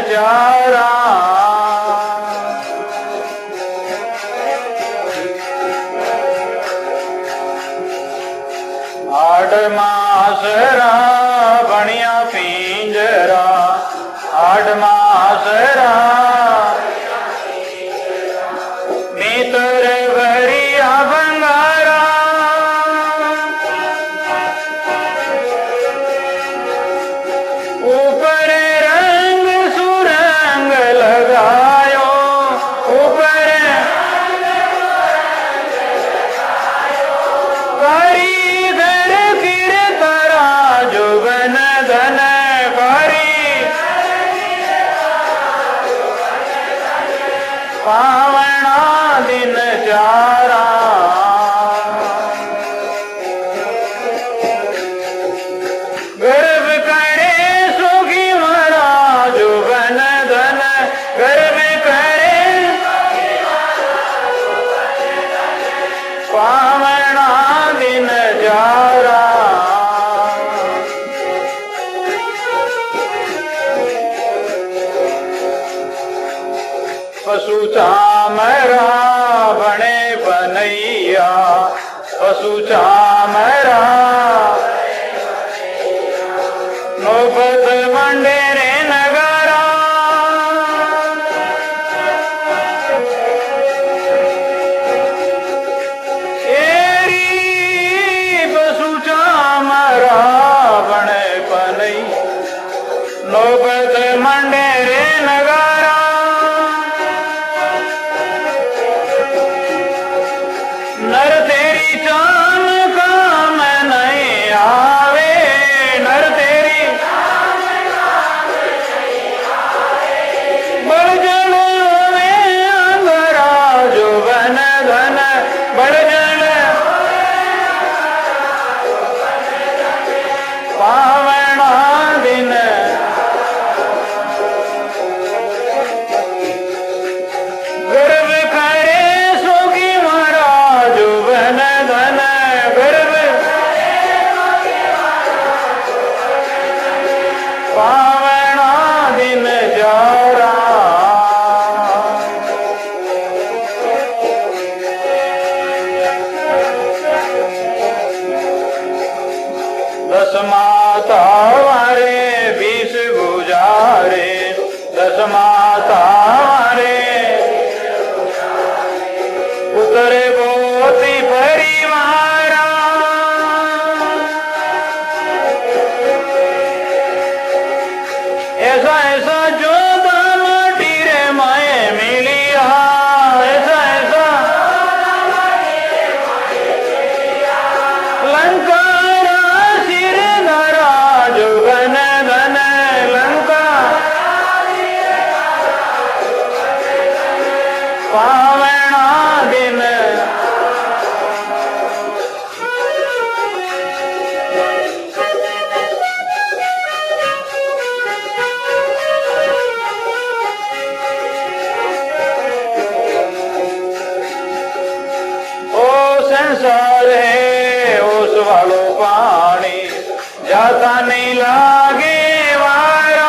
चारा। आठ मासरा बनिया पिंजरा, आठ मासरा नीतर भरिया बंगारा। ऊपर रंग सुरंग लगायो, ऊपर कारीगर फिर तरा जुगन धन कारी। पावना दिन चारा, गर्भ करे सुखी मरा जुगन धन, गर्भ करे पावना दिन चारा। पशु चामरा बने बनैया, पशु चामरा नौबत मंडेरे नगारा। एरी पशु चामरा बने बनई नौबत मंडेरे नगारा। नर तेरी चाम काम नहीं आवे, नर तेरी बड़जन में अंगरा जुगन धन, बड़जन पावना दिन। गर्भ करे सुखी मरा जुगन धन, गर्भ पावना दिन चारा। दस माता वारे 20 गुजारे, दस माता वारे उतरे बोती परिवारा। ऐसा ऐसा जो दामटी रे माए मिलिया, ऐसा ऐसा लंका सिर धरा जुगन धन, लंका पावना दिन। ओ संसार है उस वालो पानी, जाता नहीं लागे वारा।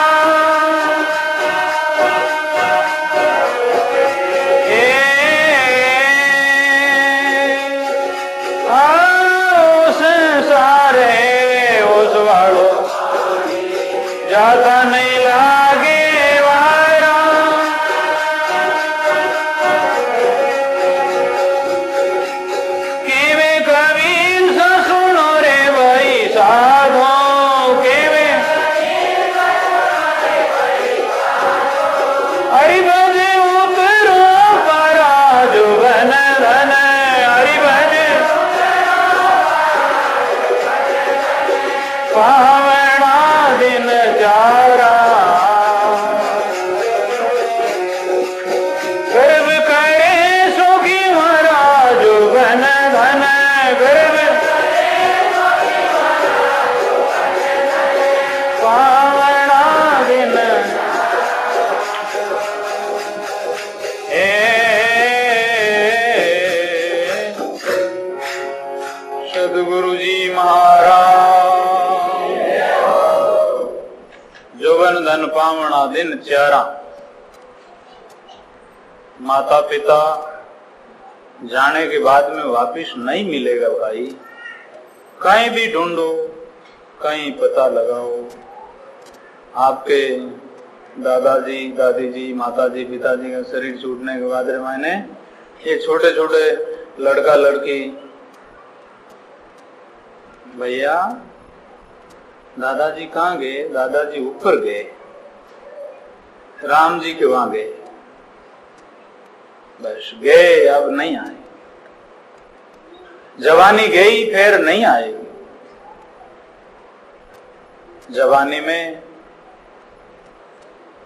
संसार है उस वालो जाता नहीं लागे वारा। केवे कबीर सा सुनो रे भाई साधो, केवे हरि भजे उतरो परा जुगन धन, हरि भजे पावना दिन चारा। गर्भ करे सुखी मरा जुगन धन, गर्भ पावना दिन। सदगुरु जी महाराज जो जोवन धन पावना दिन चारा। माता पिता जाने के बाद में वापिस नहीं मिलेगा भाई। कहीं भी ढूंढो, कहीं पता लगाओ। आपके दादाजी, दादी जी, माताजी, पिताजी का शरीर छूटने के बाद मैंने ये छोटे छोटे लड़का लड़की, भैया दादाजी कहाँ गए? दादाजी ऊपर गए, राम जी के वहां गए, बस गए, अब नहीं आए। जवानी गई फिर नहीं आएगी। जवानी में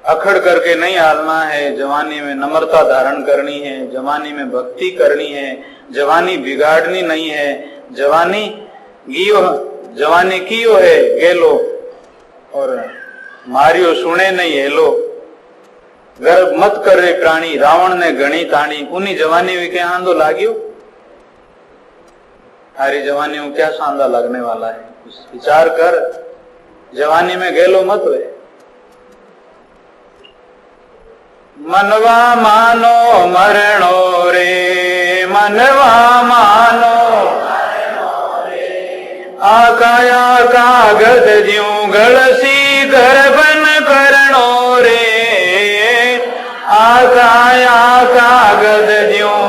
अखड़ करके नहीं हालना है, जवानी में नम्रता धारण करनी है, जवानी में भक्ति करनी है, जवानी बिगाड़नी नहीं है। जवानी जवानी कियो है गेलो और मारियो सुने नहीं हेलो। गर्व मत कर रे प्राणी, रावण ने घणी ताणी, उन्हीं जवानी में क्या आंदो लाग्यो? हमारी जवानी में क्या सांदा लगने वाला है? विचार कर, जवानी में गेलो मत वे। मनवा मानो मरणो रे, मनवा मानो आकाया कागज ज्यूं गलसी गर्भन करणो रे, आकाया कागज ज्यूं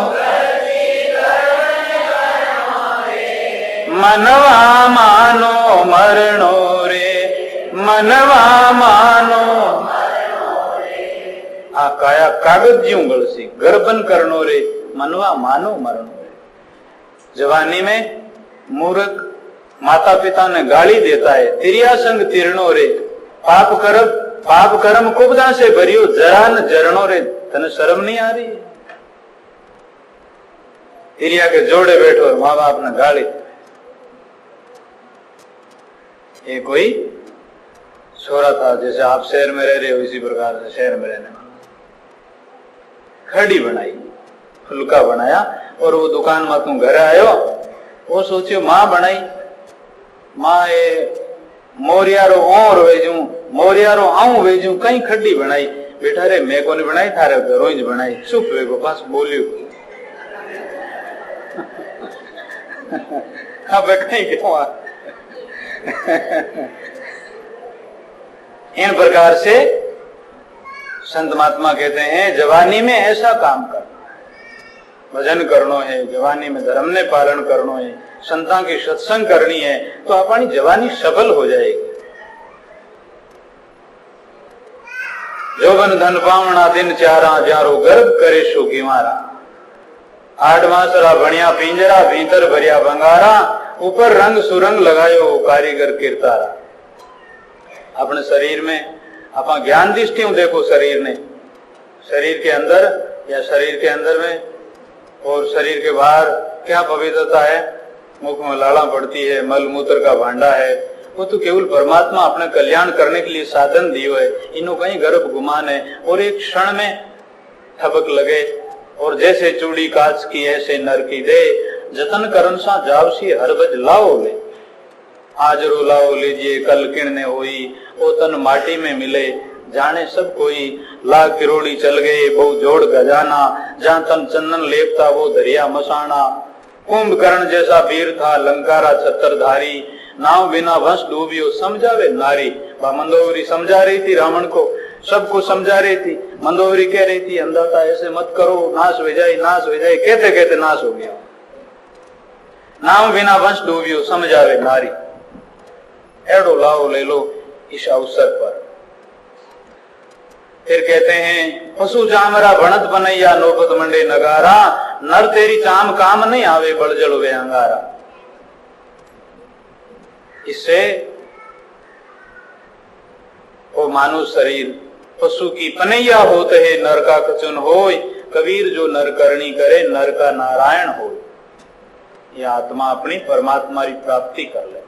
मनवा मानो मरणो रे, मनवा मानो आकाया कागज ज्यूं गलसी गर्भन करणो रे, मनवा मानो मरणो रे। जवानी में मूर्ख माता पिता ने गाली देता है, तिरिया संग तिरणो रे, पाप कर्म कुबदा से भरियो जरा न जरणो रे। तने शर्म नहीं आ रही? तिरिया के जोड़े बैठो और माँ बाप ने गाली। ये कोई छोरा था, जैसे आप शहर में रह रहे हो इसी प्रकार से शहर में रहने वाला, खड़ी बनाई, फुलका बनाया और वो दुकान में तू घर आयो, वो सोचियो माँ बनाई, माँ ये मोरियारो और वेजू, मोरियारो आऊं वेजू, कहीं खड्डी बनाई। बेटा रे मैं को नहीं बनाई, थारे घरों ही बनाई। चुप वेगो पास बोलियो अब कहीं क्यों? इन प्रकार से संत महात्मा कहते हैं जवानी में ऐसा काम करना है, भजन करनो है, जवानी में धर्म ने पालन करनो है, संतां की सत्संग करनी है, तो अपनी जवानी सफल हो जाएगी। जोबन धन पावना दिन चारा, जारो गर्भ करे सो गिमारा। 8 मासरा भणिया पिंजरा, भीतर भरिया बंगारा, ऊपर रंग सुरंग लगायो कारीगर किरतारा। अपने शरीर में अपना ज्ञान दृष्टि देखो, शरीर ने, शरीर के अंदर या शरीर के अंदर में और शरीर के बाहर क्या पवित्रता है? मुख में लाला पड़ती है, मल मूत्र का भांडा है, वो तो केवल परमात्मा अपने कल्याण करने के लिए साधन दियो है। इन्हों कहीं गर्भ गुमान है और एक क्षण में ठबक लगे और जैसे चूड़ी कांच की ऐसे नर की दे, जतन करन सा जावसी हर बज लाओ ले। आज रो लाओ लीजिए कल किणने होई, ओ तन माटी में मिले जाने सब कोई। लाख किरोड़ी चल गए बहु जोड़ गजाना, जहां तन चंदन लेपता वो दरिया मसाना। कुंभकर्ण जैसा वीर था लंकारा छत्रधारी, नाव बिना वंश डूबियो समझावे नारी। मंदोदरी समझा रही थी रावण को, सबको समझा रही थी। मंदोदरी कह रही थी अंधाता ऐसे मत करो, नाश हो जाए, नाश हो जाए। कहते कहते नाश हो गया। नाव बिना वंश डूबियो समझावे नारी। एडो लाओ ले लो इस अवसर पर। फिर कहते हैं पशु चामरा भणत बनैया, नौबत मंडे नगारा। नर तेरी चाम काम नहीं आवे, बड़जल वे अंगारा। इससे वो मानव शरीर पशु की पनैया होते है, नर का कचुन होय। कबीर जो नर करनी करे, नर का नारायण होय। यह आत्मा अपनी परमात्मा की प्राप्ति कर ले।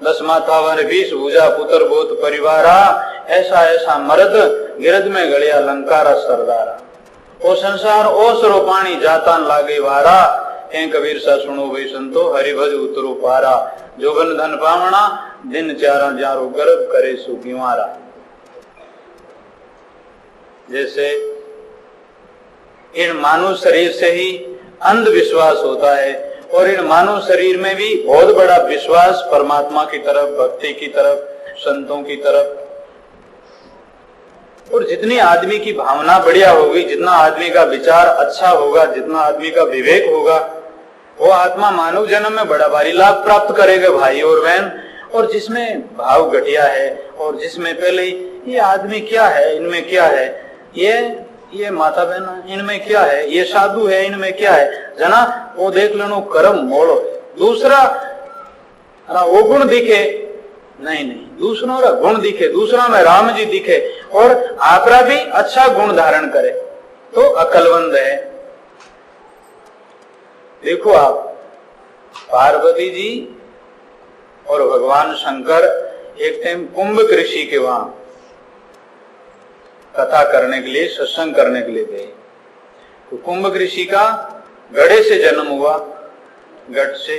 10 माथा वन 20 भुजा पुत्र बोत परिवारा। ऐसा ऐसा मर्द गिरद में गलिया लंकारा सरदारा। ओ संसार ओसरो पानी जाता लागे वारा। हे कबीर सा सुनो भाई संतो, हरिभज उतरो पारा, जोगन धन पावना, दिन चारा जारो गर्भ करे सुखी मारा। जैसे इन मानव शरीर से ही अंधविश्वास होता है, और इन मानव शरीर में भी बहुत बड़ा विश्वास परमात्मा की तरफ, भक्ति की तरफ, संतों की तरफ। और जितनी आदमी की भावना बढ़िया होगी, जितना आदमी का विचार अच्छा होगा, जितना आदमी का विवेक होगा, वो आत्मा मानव जन्म में बड़ा भारी लाभ प्राप्त करेगा भाई और बहन। और जिसमें भाव घटिया है, और जिसमें पहले ये आदमी क्या है, इनमें क्या है, ये माता बहन इनमें क्या है, ये साधु है इनमें क्या है, जना वो देख लेनो कर्म मोड़ो। दूसरा वो गुण दिखे नहीं, दूसरों का गुण दिखे, दूसरा में राम जी दिखे, और आपरा भी अच्छा गुण धारण करे तो अकलवंद है। देखो आप, पार्वती जी और भगवान शंकर एक टाइम कुंभ ऋषि के वहां कथा करने के लिए, सत्संग करने के लिए गए। तो कुंभ ऋषि का गड़े से जन्म हुआ, गढ़ से।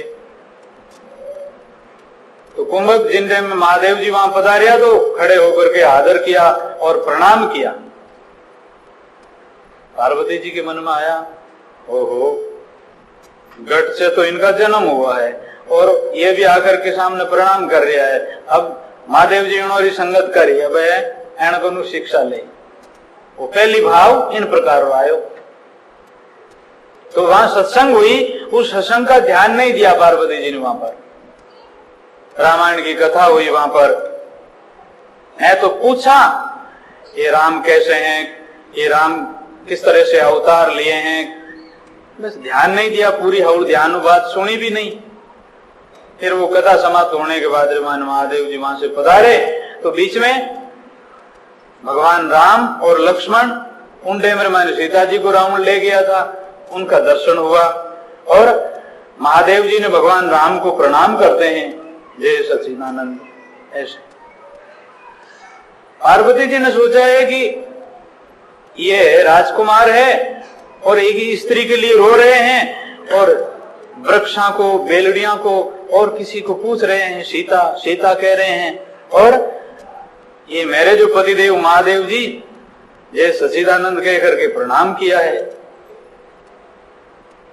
तो कुंभक जिन टाइम में महादेव जी वहां पधारिया तो खड़े होकर के आदर किया और प्रणाम किया। पार्वती जी के मन में आया, ओहो, गढ़ से तो इनका जन्म हुआ है और ये भी आकर के सामने प्रणाम कर रहा है। अब महादेव जी उन्होंने संगत करी, अब एण को शिक्षा ले। वो पहली भाव इन प्रकार आयो। तो वहां सत्संग हुई, उस सत्संग का ध्यान नहीं दिया पार्वती जी ने। वहां पर रामायण की कथा हुई, वहां पर है तो पूछा ये राम कैसे हैं, ये राम किस तरह से अवतार लिए हैं, बस ध्यान नहीं दिया, पूरी हौड़ ध्यान बात सुनी भी नहीं। फिर वो कथा समाप्त होने के बाद महादेव जी वहां से पधारे तो बीच में भगवान राम और लक्ष्मण उंडे में मैंने सीता जी को रावण ले गया था, उनका दर्शन हुआ। और महादेव जी ने भगवान राम को प्रणाम करते हैं, जय सच्चिदानंद। ऐसे पार्वती जी ने सोचा है कि ये राजकुमार है और एक स्त्री के लिए रो रहे हैं, और वृक्षों को, बेलड़ियों को और किसी को पूछ रहे हैं, सीता सीता कह रहे हैं। और ये मेरे जो पतिदेव महादेव जी जय सच्चिदानंद कह करके प्रणाम किया है,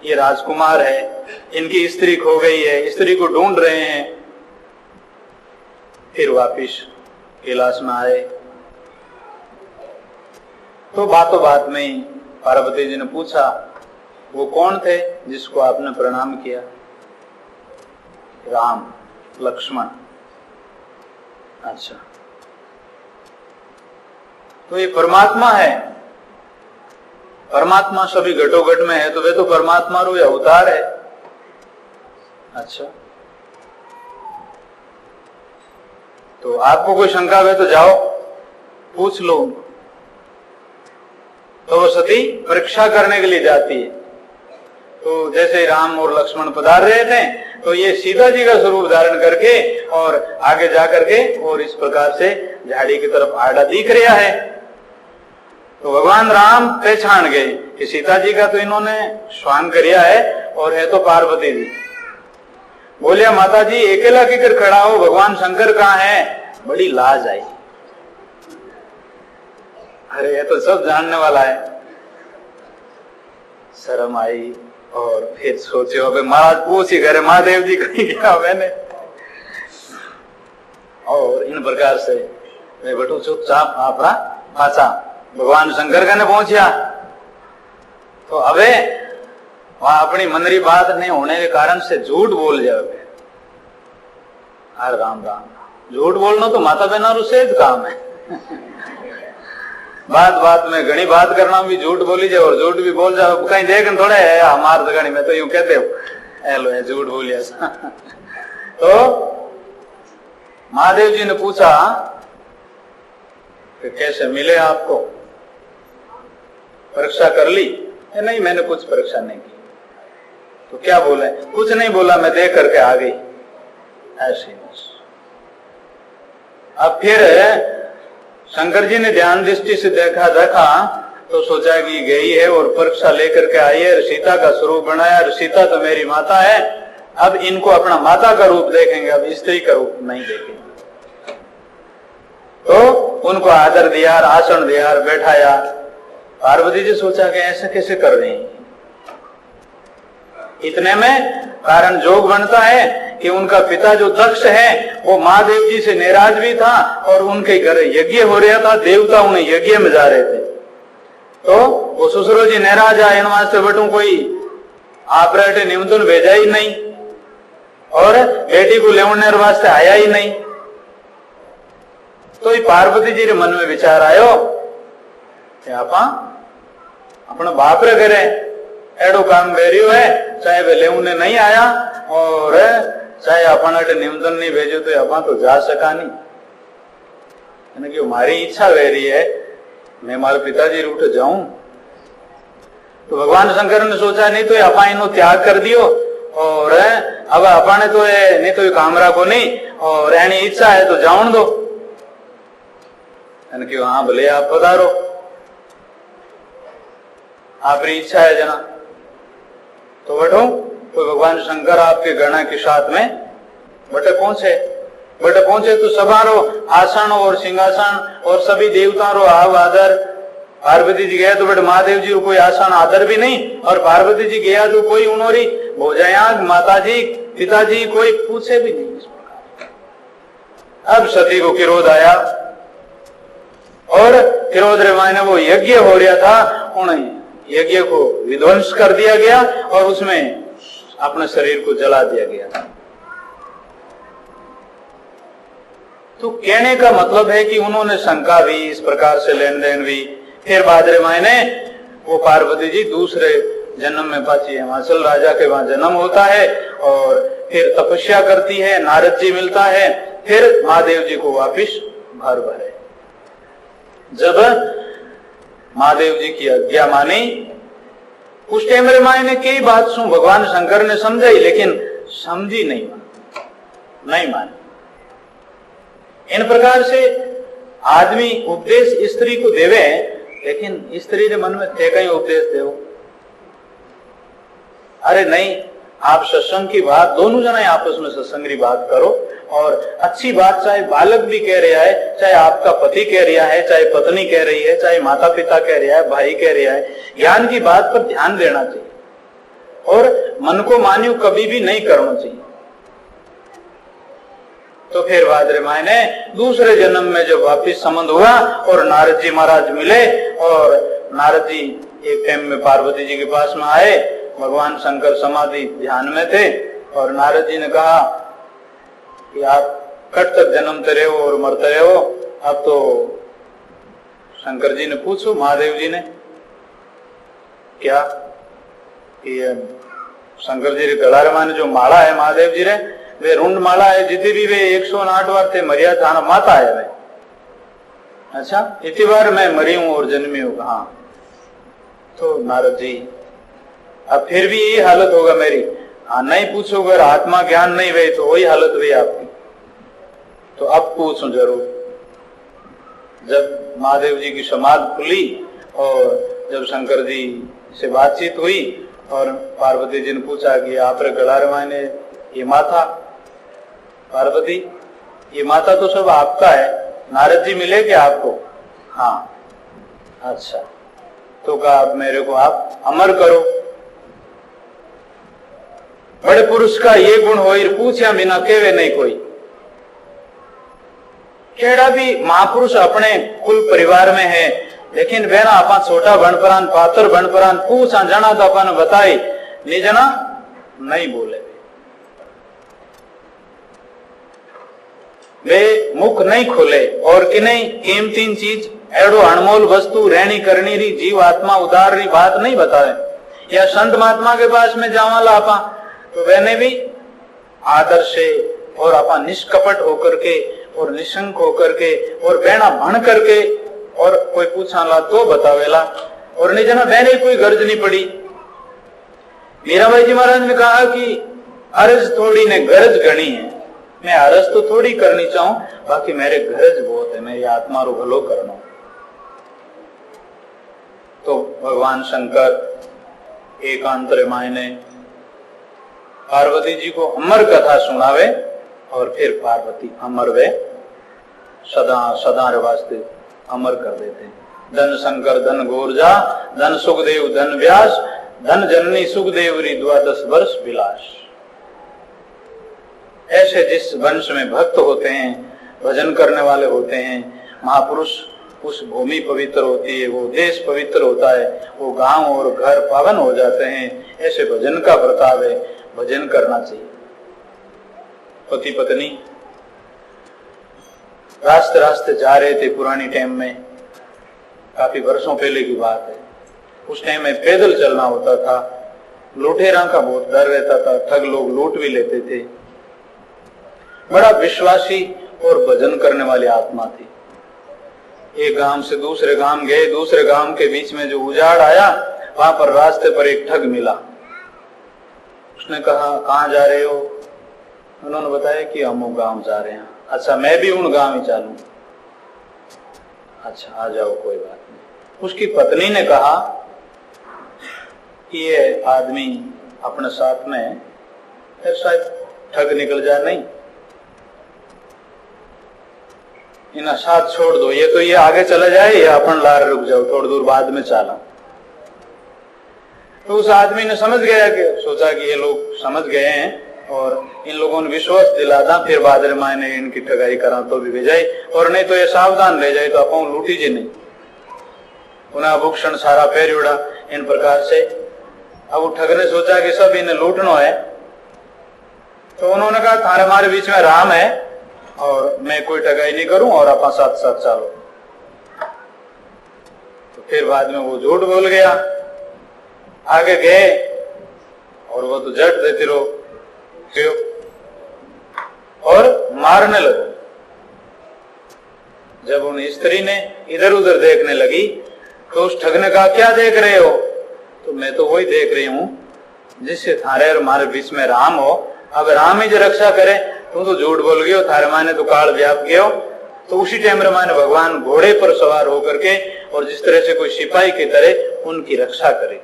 ये राजकुमार है, इनकी स्त्री खो गई है, स्त्री को ढूंढ रहे हैं। फिर वापिस कैलाश में आए तो बातों बात में ही पार्वती जी ने पूछा, वो कौन थे जिसको आपने प्रणाम किया? राम, लक्ष्मण। अच्छा, तो ये परमात्मा है। परमात्मा सभी घटोघट में है, तो वे तो परमात्मा रो अवतार है। अच्छा, तो आपको कोई शंका है तो जाओ पूछ लो। तो वो सती परीक्षा करने के लिए जाती है। तो जैसे राम और लक्ष्मण पधार रहे थे तो ये सीता जी का स्वरूप धारण करके और आगे जाकर के और इस प्रकार से झाड़ी की तरफ आड़ा दिख रहा है। तो भगवान राम पहचान गए कि सीता जी का तो इन्होंने स्वांग किया है और है तो पार्वती जी। बोलिया, माता जी अकेला किकर खड़ा हो, भगवान शंकर कहाँ है? बड़ी लाज आई। अरे ये तो सब जानने वाला है। शर्म आई और फिर सोचो, अबे महाराज पूछ ही करे महादेव जी कहीं गया मैंने। और इन प्रकार से मैं बैठू चुपचाप आपरा पाचा भगवान शंकर का ने पहुंचा। तो अबे वहां अपनी मनरी बात नहीं होने के कारण से झूठ बोल जाओगे। अरे राम राम, झूठ बोलना तो माता बहना सेज काम है। बात बात में घनी बात करना भी झूठ बोली जाए और झूठ भी बोल जाओ, कहीं देख थोड़े है हमार घनी में तो यूं कहते हो एलो है झूठ बोलिया। तो महादेव जी ने पूछा कि कैसे मिले आपको, परीक्षा कर ली? नहीं, मैंने कुछ परीक्षा नहीं की। तो क्या बोले? कुछ नहीं बोला, मैं देख करके आ गई। ऐसे अब फिर शंकर जी ने ध्यान दृष्टि से देखा तो सोचा कि गई है और परीक्षा लेकर के आई है, सीता का स्वरूप बनाया, सीता तो मेरी माता है, अब इनको अपना माता का रूप देखेंगे, अब स्त्री का रूप नहीं देखेंगे। तो उनको आदर दिया, आसन दिया, बैठाया। पार्वती जी सोचा कि ऐसे कैसे कर रही हैं। इतने में कारण जोग बनता है कि उनका पिता जो दक्ष है वो महादेव जी से नाराज भी था और उनके घर यज्ञ हो रहा था, देवता उन्हें यज्ञ में जा रहे थे। तो वो ससुरो जी नाराज आए, इन वास्ते बटू कोई आप रहे निमंत्रण भेजा ही नहीं और बेटी को लेवने वास्ते आया ही नहीं। तो ये पार्वती जी के मन में विचार आयो कि आपा अपने बाप रे घरे एडो काम बेरियो है, चाहे वे लेवने नहीं आया और चाहे अपन निमंत्रण नहीं भेजो तो अपन तो जा सका नहीं, कि मारी इच्छा वेरी है मैं मारे पिताजी रूट जाऊं। तो भगवान शंकर ने सोचा नहीं तो अपा इनो त्याग कर दियो और अब अपने तो नहीं तो कामरा को नहीं और एनी इच्छा है तो जाऊन दो। क्यों हाँ भले आप पधारो, आपकी इच्छा है जना तो बैठो। तो भगवान शंकर आपके गणा के साथ में बटे पहुंचे तो सभारो आसन और सिंहासन और सभी देवताओं रो आव आदर। पार्वती जी गया तो बेटे महादेव जी को कोई आसन आदर भी नहीं और पार्वती जी गया तो कोई उन्होंने भोजयाग माता जी पिताजी कोई पूछे भी नहीं। इस प्रकार अब सती को क्रोध आया और क्रोध रे मायने वो यज्ञ हो रहा था, उन्हें यज्ञ को विध्वंस कर दिया गया और उसमें अपने शरीर को जला दिया गया। तो कहने का मतलब है कि उन्होंने शंका भी, इस प्रकार से लेन देन भी। फिर बादरे मायने वो पार्वती जी दूसरे जन्म में पाची हिमाचल राजा के वहां जन्म होता है और फिर तपस्या करती है, नारद जी मिलता है, फिर महादेव जी को वापिस भर भरे। जब महादेव जी की आज्ञा मानी उस टाइम रे मायने कई बात सु भगवान शंकर ने समझाई लेकिन समझी नहीं मानी। इन प्रकार से आदमी उपदेश स्त्री को देवे लेकिन स्त्री के मन में थे कहीं उपदेश देव। अरे नहीं, आप सत्संग की बात दोनों जने आपस में सत्संग की बात करो और अच्छी बात चाहे बालक भी कह रहा है, चाहे आपका पति कह रहा है, चाहे पत्नी कह रही है, चाहे माता पिता कह रहा है, भाई कह रहा है, ज्ञान की बात पर ध्यान देना चाहिए और मन को मान्यू कभी भी नहीं करना चाहिए। तो फिर बाद रे मायने दूसरे जन्म में जब वापिस संबंध हुआ और नारद जी महाराज मिले और नारद जी एक टाइम में पार्वती जी के पास में आए, भगवान शंकर समाधि ध्यान में थे और नारद जी ने कहा कि आप कट तक जन्मते रहे हो और मरते रहे हो। अब तो शंकर जी ने पूछो महादेव जी ने क्या कि शंकर जी रे गला माने जो माला है महादेव जी रे वे रुंड माला है, जितनी भी वे 108 बार थे मरिया थाना माता है वे। अच्छा इतनी बार मैं मरी हूं और जन्मी हूं कहा। तो नारद जी अब फिर भी यही हालत होगा मेरी। हाँ नहीं पूछोगे, अगर आत्मा ज्ञान नहीं हुई तो वही हालत हुई आपकी। तो अब पूछो जरूर। जब महादेव जी की समाधि खुली और जब शंकर जी से बातचीत हुई और पार्वती जी ने पूछा कि आप रे गला मायने ये माथा, पार्वती ये माता तो सब आपका है, नारद जी मिले क्या आपको? हाँ। अच्छा तो कहा अब मेरे को आप अमर करो। बड़े पुरुष का ये गुण हो पूछया बिना केवे नहीं कोई। केड़ा भी महापुरुष अपने कुल परिवार में है लेकिन बेना अपा छोटा बनपरान पात्र बनपरान पूछा जना तो अपन बताई नहीं जना नहीं बोले। वे मुख नहीं खोले और कि नहीं कीमती चीज एडो अनमोल वस्तु रहनी करनी री जीव आत्मा उदार री बात नहीं बताए। या संत महात्मा के पास में जावाला आपा तो वैने भी आदर से और आपा निष्कपट होकर के और निशंक होकर के और बैना भण करके और कोई पूछाला तो बतावेला और नहीं जना बैने कोई गर्ज नहीं पड़ी। मीराबाई जी महाराज ने कहा कि अर्ज थोड़ी ने गरज गणी है, मैं अरज तो थोड़ी करनी चाहूं बाकी मेरे गरज बहुत है, मेरी आत्मा रो भलो करना। तो भगवान शंकर एकांतरे मायने पार्वती जी को अमर कथा सुनावे और फिर पार्वती अमर वे सदा सदा वास्ते अमर कर देते हैं। धन शंकर धन गोरजा धन सुखदेव धन व्यास धन जननी सुखदेवरी 12 वर्ष विलास। ऐसे जिस वंश में भक्त होते हैं, भजन करने वाले होते हैं, महापुरुष, उस भूमि पवित्र होती है, वो देश पवित्र होता है, वो गांव और घर पावन हो जाते हैं। ऐसे भजन का प्रताप है, भजन करना चाहिए। पति पत्नी रास्ते रास्ते जा रहे थे पुरानी टाइम में, काफी वर्षों पहले की बात है। उस टाइम में पैदल चलना होता था, लुटेरा का बहुत डर रहता था, ठग लोग लूट भी लेते थे। बड़ा विश्वासी और भजन करने वाली आत्मा थी। एक गांव से दूसरे गांव गए, दूसरे गांव के बीच में जो उजाड़ आया, वहां पर रास्ते पर एक ठग मिला। उसने कहा कहाँ जा रहे हो? उन्होंने बताया कि हम गांव जा रहे हैं। अच्छा, मैं भी उन गांव ही चलूं। अच्छा, आ जाओ, कोई बात नहीं। उसकी पत्नी ने कहा कि ये आदमी अपने साथ में फिर शायद ठग निकल जाए, नहीं, इन्हें साथ छोड़ दो, ये तो ये आगे चला जाए, ये अपन लार रुक जाओ, थोड़ी दूर बाद में चला। तो उस आदमी ने समझ गया कि सोचा कि ये लोग समझ गए हैं और इन लोगों ने विश्वास दिलादा, फिर बाद में मैंने इनकी ठगाई करा तो भी भेजाई, और नहीं तो ये सावधान रह जाए तो अपन लूटी जी नहीं। उन्हें आभूषण सारा फेर उड़ा इन प्रकार से। अब वो ठग ने सोचा कि सब इन्हें लूटना है, तो उन्होंने कहा थारे हमारे बीच में राम है और मैं कोई ठगाई नहीं करूं और अपन साथ साथ चलो। तो फिर बाद में वो झूठ बोल गया, आगे गए और वो तो झट देती रहो क्यों और मारने लगे। जब उन स्त्री ने इधर उधर देखने लगी तो उस ठग ने कहा क्या देख रहे हो? तो मैं तो वही देख रही हूं जिससे थारे और हमारे बीच में राम हो। अब राम ही जो रक्षा करे, तुम तो झूठ बोल गए हो, थारे माने तो काल व्याप गए हो। तो उसी टाइम माने भगवान घोड़े पर सवार होकर के और जिस तरह से कोई सिपाही की तरह उनकी रक्षा करे,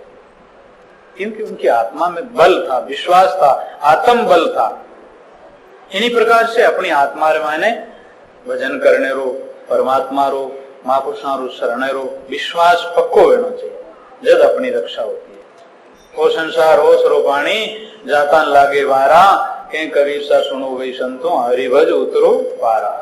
क्योंकि उनकी आत्मा में बल था, विश्वास था, आत्म बल था। इन्हीं प्रकार से अपनी आत्मा रे माने भजन करने रो, परमात्मा रो, महापुरुषा रो शरण रो, विश्वास पक्को होना चाहिए, जब अपनी रक्षा होती है। ओ संसार हो सरो पानी जाता लागे वारा, के कबीर सा सुनो वही संतो, हरिभज उतरो पारा।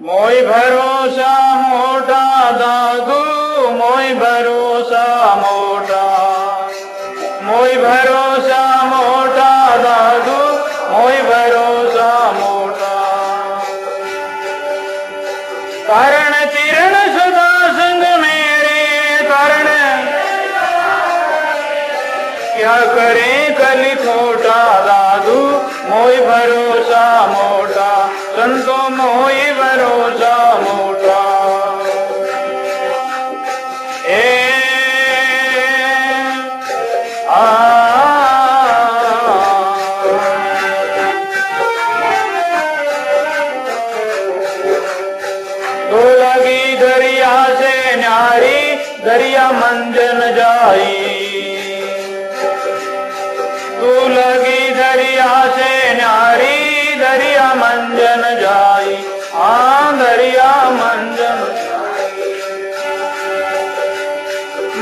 मोई भरोसा मोटा दादू, मोई भरोसा मोटा, मोई भरोसा मोटा दादू, मोई भरोसा मोटा। कारण तिरण सदा संग मेरे, कारण क्या करे कली खोटा दादू, मोई भरोसा मोटा, संतो मोई भरोसा मोटा। तो लगी दरिया से न्यारी, दरिया मंजन जाई। तू लगी दरिया से न्यारी, दरिया मंजन जाई। हाँ दरिया मंजन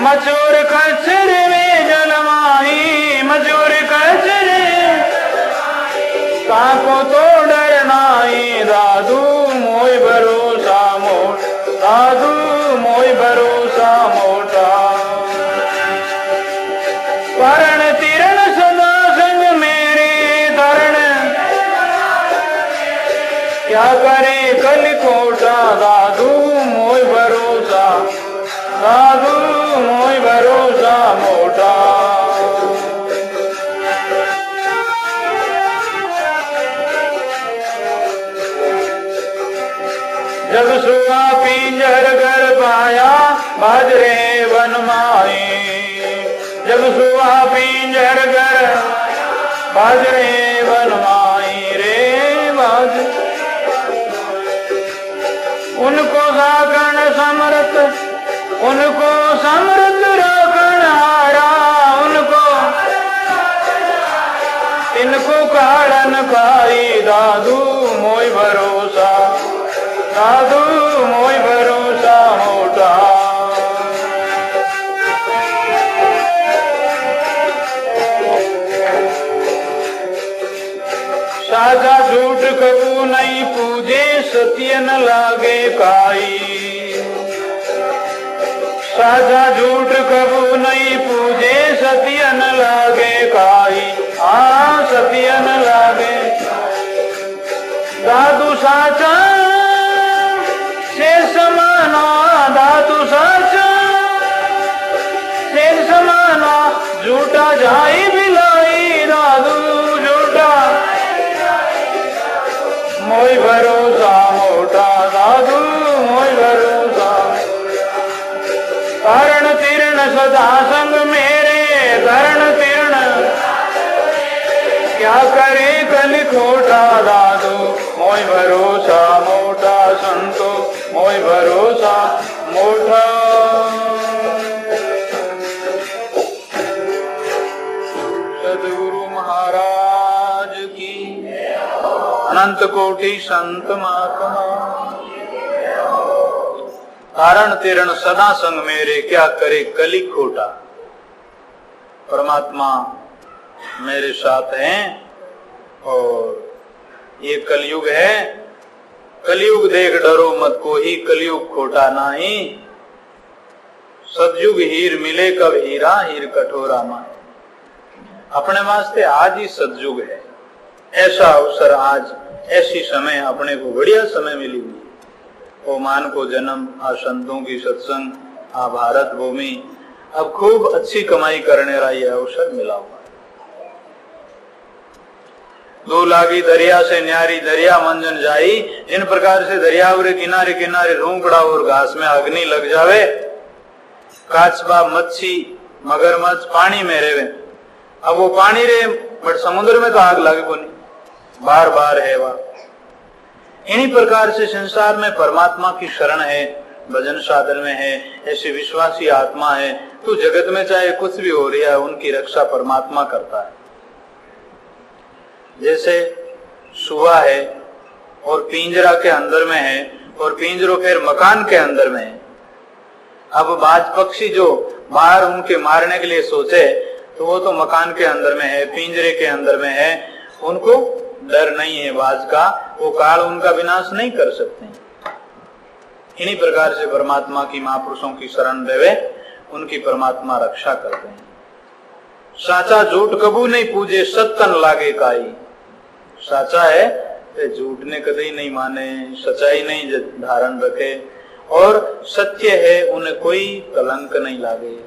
मचूर कचरे में जलमाई, मचूर कचरे काको तो डर नाई। दादू मोई भरोसा मोट, दादू मोई भरोसा मोटा। कारण तिरण सदा संग मेरे, तरण क्या करे कल खोटा। दादू मोई भरोसा, दादू मोई भरोसा मोटा। जब सुआ पिंजर घर पाया, बाजरे वन माए। जब सुहा पिंजर घर बाजरे बनवाई रे बाज। उनको सागण समर्थ, उनको समर्थ रखण हारा, उनको इनको काढ़न खाई दादू मोई भरोसा, दादू मोई भरोसा मोटा। साजा झूठ कबू नहीं पूजे, सत्य न लागे काई। साजा झूठ कबू नहीं पूजे, सत्य न लागे काई। हाँ सत्य न लागे। दादू साचा से समाना, दादू साचा से समाना, झूठा जाई बिलाई दादू झूठा मोई भरोसा मोटा, दादू मोई भरोसा। कारण तीर्ण सदा संग मेरे, कारण तीर्ण क्या करे कल खोटा, दादू मोई भरोसा मोटा, संतो मोई भरोसा मोटा। सदगुरु महाराज की अनंत कोटि संत महात्मा। कारण तीर्ण सदा संग मेरे, क्या करे कली खोटा। परमात्मा मेरे साथ हैं और ये कलयुग है। कलयुग देख डरो मत कोई, कलयुग खोटा नाही। सतयुग हीर मिले कब हीरा, हीर कठोरा मान। अपने वास्ते आज ही सतयुग है। ऐसा अवसर आज, ऐसी समय अपने को बढ़िया समय मिली हुई। ओ मान को जन्म, आ संतों की सत्संग, आ भारत भूमि, अब खूब अच्छी कमाई करने का यह अवसर मिला हुआ। दो लागी दरिया से न्यारी, दरिया मंजन जाई। इन प्रकार से दरिया के किनारे किनारे रूंकड़ा और घास में अग्नि लग जावे। काचबा मच्छी मगरमच्छ पानी में रेवे। अब वो पानी रे बट समुद्र में तो आग लगे को नहीं, बार बार है वह। इन्हीं प्रकार से संसार में परमात्मा की शरण है, भजन साधन में है, ऐसी विश्वासी आत्मा है तो जगत में चाहे कुछ भी हो रहा है उनकी रक्षा परमात्मा करता है। जैसे सुहा है और पिंजरा के अंदर में है और पिंजरो फिर मकान के अंदर में है। अब बाज पक्षी जो बाहर उनके मारने के लिए सोचे तो वो तो मकान के अंदर में है, पिंजरे के अंदर में है, उनको डर नहीं है बाज का, वो काल उनका विनाश नहीं कर सकते। इन्हीं प्रकार से परमात्मा की महापुरुषों की शरण देवे, उनकी परमात्मा रक्षा करते हैं। साचा झूठ कबू नहीं पूजे, सत्तन लागे काई। साचा है तो झूठ ने कभी नहीं माने, सच्चाई नहीं धारण रखे, और सत्य है उन्हें कोई कलंक नहीं लागे।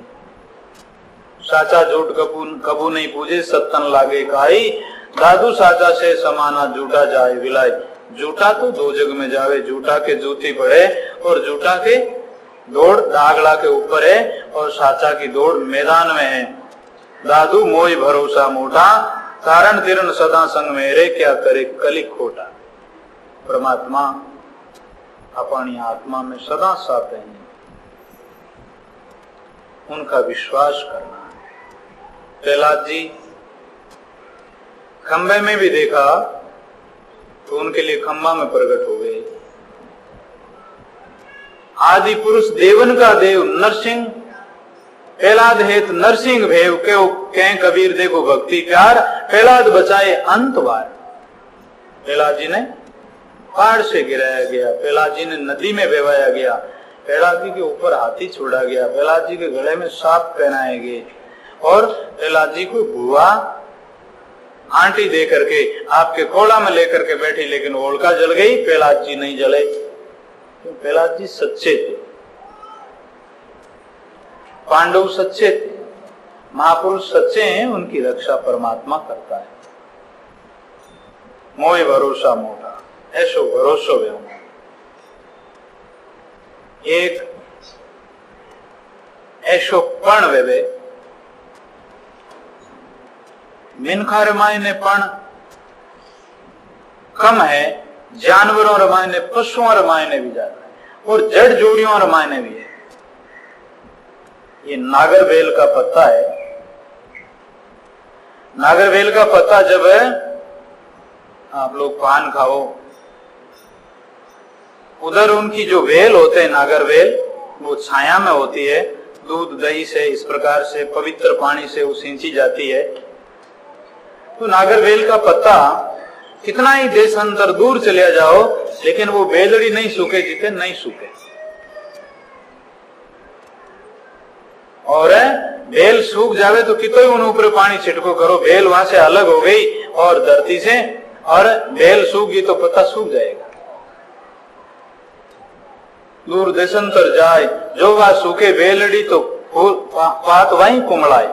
साचा झूठ कबू नहीं पूजे, सत्तन लागे काई। दादू साचा से समाना, झूठा जाए विलाई। झूठा तो दो जग में जावे, झूठा के जूती पड़े और झूठा के दौड़ दागला के ऊपर है और साचा की दौड़ मैदान में है। दादू मोई भरोसा मोटा, कारण तीर्ण सदा संग मेरे, क्या करे कली खोटा। परमात्मा अपनी आत्मा में सदा साथ हैं, उनका विश्वास करना है। प्रहलाद जी खंबे में भी देखा तो उनके लिए खंबा में प्रकट हो गए। आदि पुरुष देवन का देव नरसिंह, प्रहलाद हेत नरसिंह भेव के कबीर देखो भक्ति प्यार, प्रहलाद बचाए अंत बार। प्रहलाद जी ने पहाड़ से गिराया गया, प्रहलाद जी ने नदी में बहवाया गया, प्रहलाद जी के ऊपर हाथी छोड़ा गया, प्रहलाद जी के गले में सांप पहनाए गए और प्रहलाद जी को बुआ आंटी दे करके आपके कोड़ा में लेकर के बैठी, लेकिन होलिका जल गई, प्रहलाद जी नहीं जले। तो प्रहलाद जी सच्चे थे, पांडव सच्चे थे, महापुरुष सच्चे हैं, उनकी रक्षा परमात्मा करता है। मोह भरोसा मोटा, ऐसो भरोसो वे। एक ऐसो पण वे मिनखा रमायने पण कम है, जानवरों रमायने, पशुओं रमायने भी ज्यादा है, और जड़ जोड़ियों रमायने भी है। ये नागरवेल का पत्ता है। नागरवेल का पत्ता जब आप लोग पान खाओ, उधर उनकी जो वेल होते हैं नागरवेल, वो छाया में होती है, दूध दही से इस प्रकार से पवित्र पानी से वो सींची जाती है। तो नागरवेल का पत्ता कितना ही देशांतर दूर चले जाओ, लेकिन वो बेलड़ी नहीं सूखे जितने नहीं सूखे। और बेल सूख जावे तो कितों उन ऊपर पानी छिटको करो, बेल वहां से अलग हो गई और धरती से, और बेल सूख गई तो पत्ता सूख जाएगा। दूर देशांतर जाए जो वह सूखे बेलड़ी तो पात वहीं कुमड़ाए।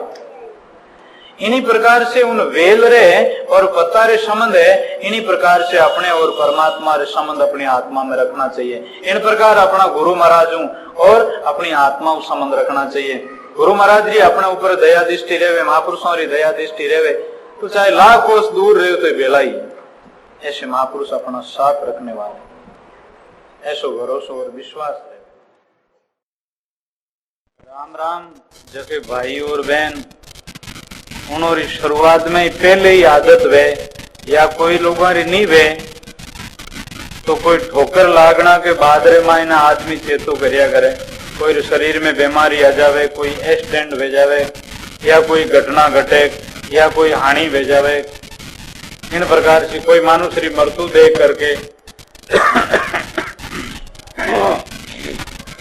इन्हीं प्रकार से उन वेल रे और पत्ता रे संबंध है, इन्हीं प्रकार से अपने और परमात्मा रे संबंध अपनी आत्मा में रखना चाहिए। इन प्रकार अपना गुरु महाराजों और अपनी आत्मा को संबंध रखना चाहिए। गुरु महाराज जी अपने ऊपर दया दृष्टि रहे, महापुरुषों की दया दृष्टि रहे, तो चाहे लाख कोस दूर रहे तो बेला ही। ऐसे महापुरुष अपना साथ रखने वाले, ऐसो भरोसा और विश्वास रहे। राम राम जके भाई और बहन, उन्होंने शुरुआत में पहले ही आदत वे या कोई लोगों री नहीं वे, तो कोई ठोकर लागना के बाद रे मायना आदमी चेतो करिया करे। कोई शरीर में बीमारी आ जावे, कोई एक्सीडेंट हो जावे, या कोई घटना घटे, या कोई हानि हो जावे, इन प्रकार से कोई मनुष्य मृत्यु देख करके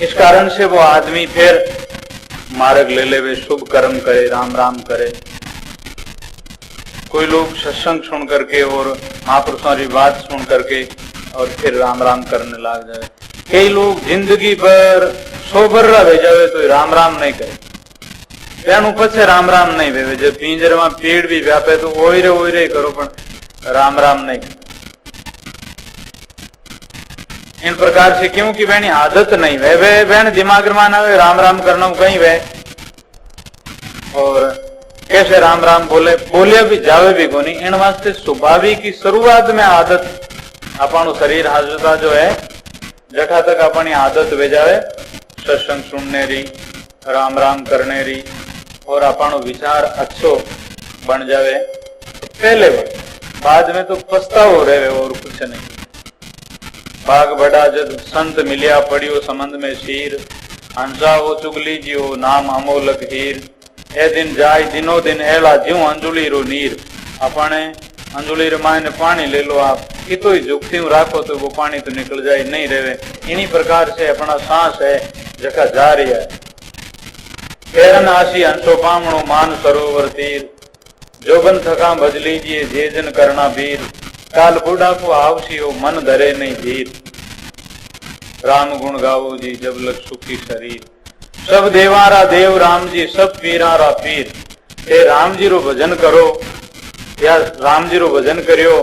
इस कारण से वो आदमी फिर मार्ग ले ले, वे शुभ कर्म करे, राम राम करे। कोई लोग सत्संग सुन करके और महापुरुषों की बात सुन करके और फिर राम राम करने लग जाए। कई लोग जिंदगी भर सोबर्रा हो जावे तो राम राम नहीं करे, तेणु पछे राम राम नहीं वे। जब पिंजर में पेड़ भी व्यापे तो ओयरे करो पण राम राम नहीं। इन प्रकार से क्योंकि बहनी आदत नहीं वे बहन दिमाग में ना वे राम राम करना कहीं वे, और कैसे राम राम बोले भी जावे भी कोनी। इन वास्ते स्वाभाविक की शुरुआत में आदत अपन शरीर हाजता जो है जठा तक अपनी आदत वे जावे सत्संग सुनने री, राम राम करने री, और अपन विचार अच्छो बन जावे पहले बाद में तो पछताओ रहे और कुछ नहीं। बाग बड़ा जद संत मिलिया पड़ियो संबंध में शीर, हंसा वो चुगली जियो नाम अमोलक हीर। ए दिन जाय दिनों दिन एला ज्यों अंजुली रो नीर। अपने अंजुली रे मायने पानी ले लो आप, कितो ही जुगती राखो तो वो पानी तो निकल जाए नहीं रहे। इन्हीं प्रकार से अपना सांस है जका जा रही है। फेरन आशी हंसो पामणो मान सरोवर तीर, जोबन थका भज लीजिए जे जन करना वीर। काल बुढ़ापो आवसी हो मन धरे नहीं धीर। राम गुण गाओ जी जब लग सुखी शरीर। सब देवारा देव राम जी सब पीरारा पीर। ए राम जी रो भजन करो या राम जी रो भजन करियो,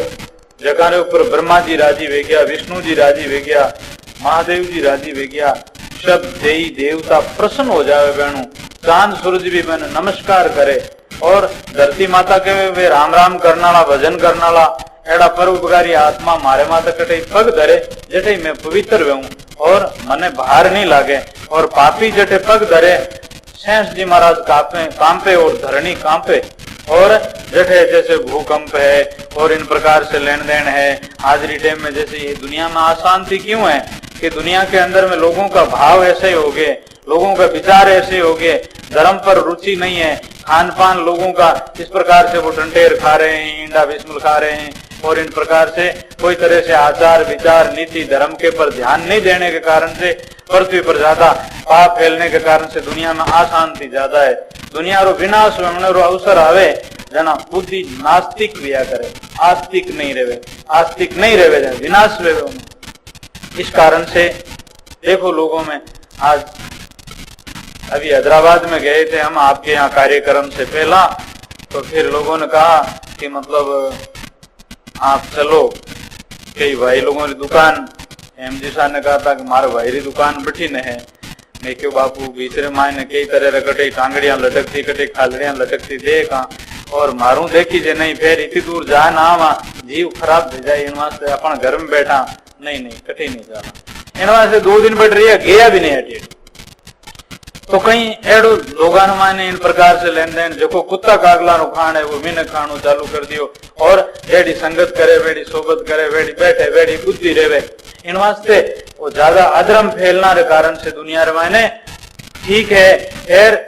जकारे ऊपर ब्रह्मा जी राजी वे गया, विष्णु जी राजी वे गया, महादेव जी राजी वे गया। सब देवी देवता प्रसन्न हो जावे बहनों। चांद सूरज भी मैंने नमस्कार करे, और धरती माता के वे राम राम करनाला भजन करनाला एड़ा परोपकारी आत्मा मारे माता कटे पग धरे जटे मैं पवित्र हूँ और मने बाहर नहीं लागे। और पापी जटे पग धरे शेष जी महाराज कांपे और धरणी कांपे। और जटे जैसे भूकंप है और इन प्रकार से लेन देन है आज के टाइम में। जैसे ये दुनिया में अशांति क्यों है कि दुनिया के अंदर में लोगों का भाव ऐसे हो गए, लोगों का विचार ऐसे हो गए, धर्म पर रुचि नहीं है, खान पान लोगों का इस प्रकार से वो टंटेर खा रहे हैं, इंडा बिस्मिल खा रहे हैं, और इन प्रकार से कोई तरह से आचार विचार नीति धर्म के पर ध्यान नहीं देने के कारण से पृथ्वी पर ज्यादा पाप फैलने के कारण से दुनिया में अशांति ज्यादा है। दुनिया रो विनाश होने रो अवसर आवे जना बुद्धि नास्तिक लिया करे, आस्तिक नहीं रहे, आस्तिक नहीं रहे जन विनाश रहे। इस कारण से देखो लोगों में आज अभी हैदराबाद में गए थे हम आपके यहाँ कार्यक्रम से पहला, तो फिर लोगों ने कहा कि मतलब आप चलो। कई भाई लोगों की दुकान एमजी साहब ने कहा था कि मारे भाई री दुकान बैठी न है। मैं क्यों बापू भीतरे मायने कई तरह कटे टांगड़ियां लटकती कटे खालड़ियां लटकती दे कहा और मारू देखी जे नहीं फिर इतनी दूर जा ना वहां जीव खराब हो जाए इन वास्ते अपन घर में बैठा नहीं कठी नहीं जाना इन वास्ते 2 दिन बैठ रही है गया भी नहीं हटी। तो कहीं एड़ो लोगान माने इन प्रकार से लेन देन जो कुत्ता कागला नु खाण है वो मीन खाणो चालू कर दियो और बेड़ी संगत करे बेड़ी सोबत करे बेड़ी बैठे बेड़ी बुद्धि रेवे इन वास्ते वो ज्यादा अधर्म फैलना के कारण से दुनिया रे माने ठीक है फिर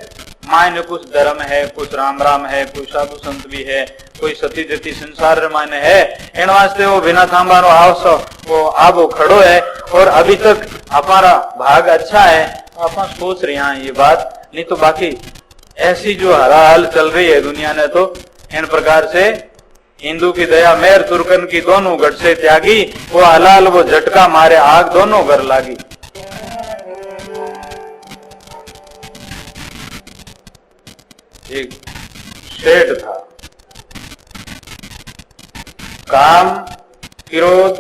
मायने कुछ धर्म है कुछ राम है कोई साधु संत भी है कोई सती जती संसार मायने है इन वास्ते वो बिना थांबारो आवसो वो आबो खड़ो है और अभी तक हमारा भाग अच्छा है आप सोच रहे हैं ये बात नहीं तो बाकी ऐसी जो हराहाल चल रही है दुनिया ने तो इन प्रकार से हिंदू की दया मेहर तुर्कन की दोनों गढ़ से त्यागी वो हलाल वो झटका मारे आग दोनों घर लागी। एक शेठ था काम क्रोध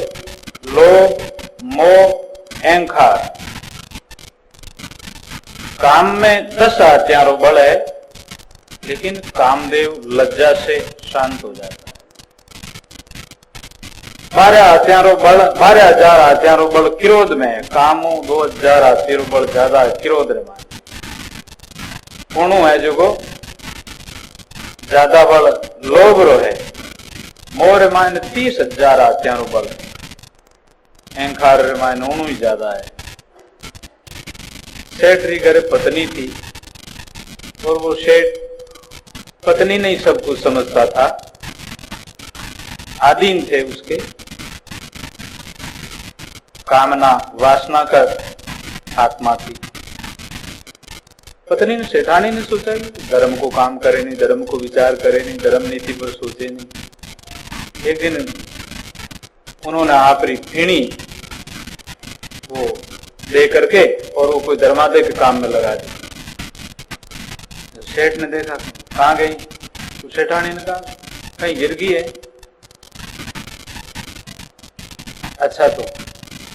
लोभ मोह अहंकार काम में 10 हथियारों बल है लेकिन कामदेव लज्जा से शांत हो जाता है। 12,000 हथियारों बल क्रोध में है कामो 2,000 हथियारों बल ज्यादा है क्रोध रे मान पुणु है जो को ज्यादा बल लोभ रो है मोर मान 30,000 हथियारों बल अहंकार रे मान उनु ही ज्यादा है। सेठ री घरे पत्नी थी और वो सेठ पत्नी नहीं सब कुछ समझता था आधीन थे उसके कामना वासना का आत्मा थी। पत्नी ने सेठानी ने सोचा कि धर्म को काम करे नहीं धर्म को विचार करे नहीं धर्म नीति पर सोचे नहीं। एक दिन उन्होंने आपरी फीणी वो दे करके और वो कोई धर्मादय के काम में लगा दी। सेठ ने देखा कहाँ गई तो सेठानी ने कहा कहीं गिर गई है। अच्छा तो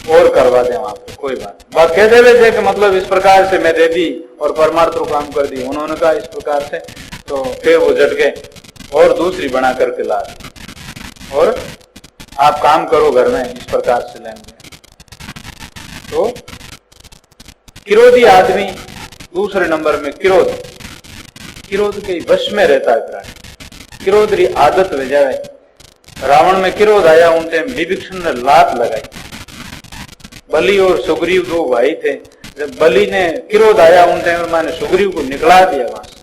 और करवा दे वहां पे कोई बात कह देवे थे कि मतलब इस प्रकार से मैं दे दी और परमार्थ को काम कर दी। उन्होंने कहा इस प्रकार से तो फिर वो झटके और दूसरी बना करके ला दी और आप काम करो घर में इस प्रकार से लेंगे। तो क्रोधी आदमी दूसरे नंबर में क्रोध के वश में रहता है प्राणी क्रोध री आदत हो जाए। रावण में क्रोध आया उनसे विभीषण ने लात लगाई। बलि और सुग्रीव 2 भाई थे जब बलि ने क्रोध आया उनसे मैंने सुग्रीव को निकला दिया वहां से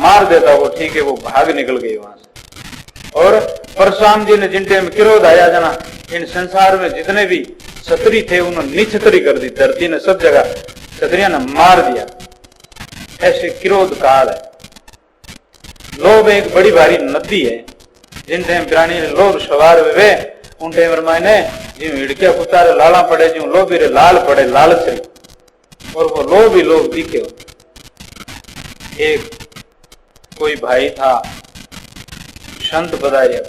मार देता वो ठीक है वो भाग निकल गई वहां से। और परशुराम जी ने जिन टाइम क्रोध आया जना इन संसार में जितने भी क्षत्रिय थे उन्होंने निछत्री कर दी धरती ने सब जगह क्षत्रिय ने मार दिया। ऐसे क्रोध काल है। लोभ एक बड़ी भारी नदी है जिन टाइम प्राणी ने लोभ सवार वे उन टाइम मायने जो हिड़किया कुतारे लाला पड़े जो लोभी रे लाल पड़े लालच और वो लोभ ही लोभ दिखे। एक कोई भाई था संत बदारिया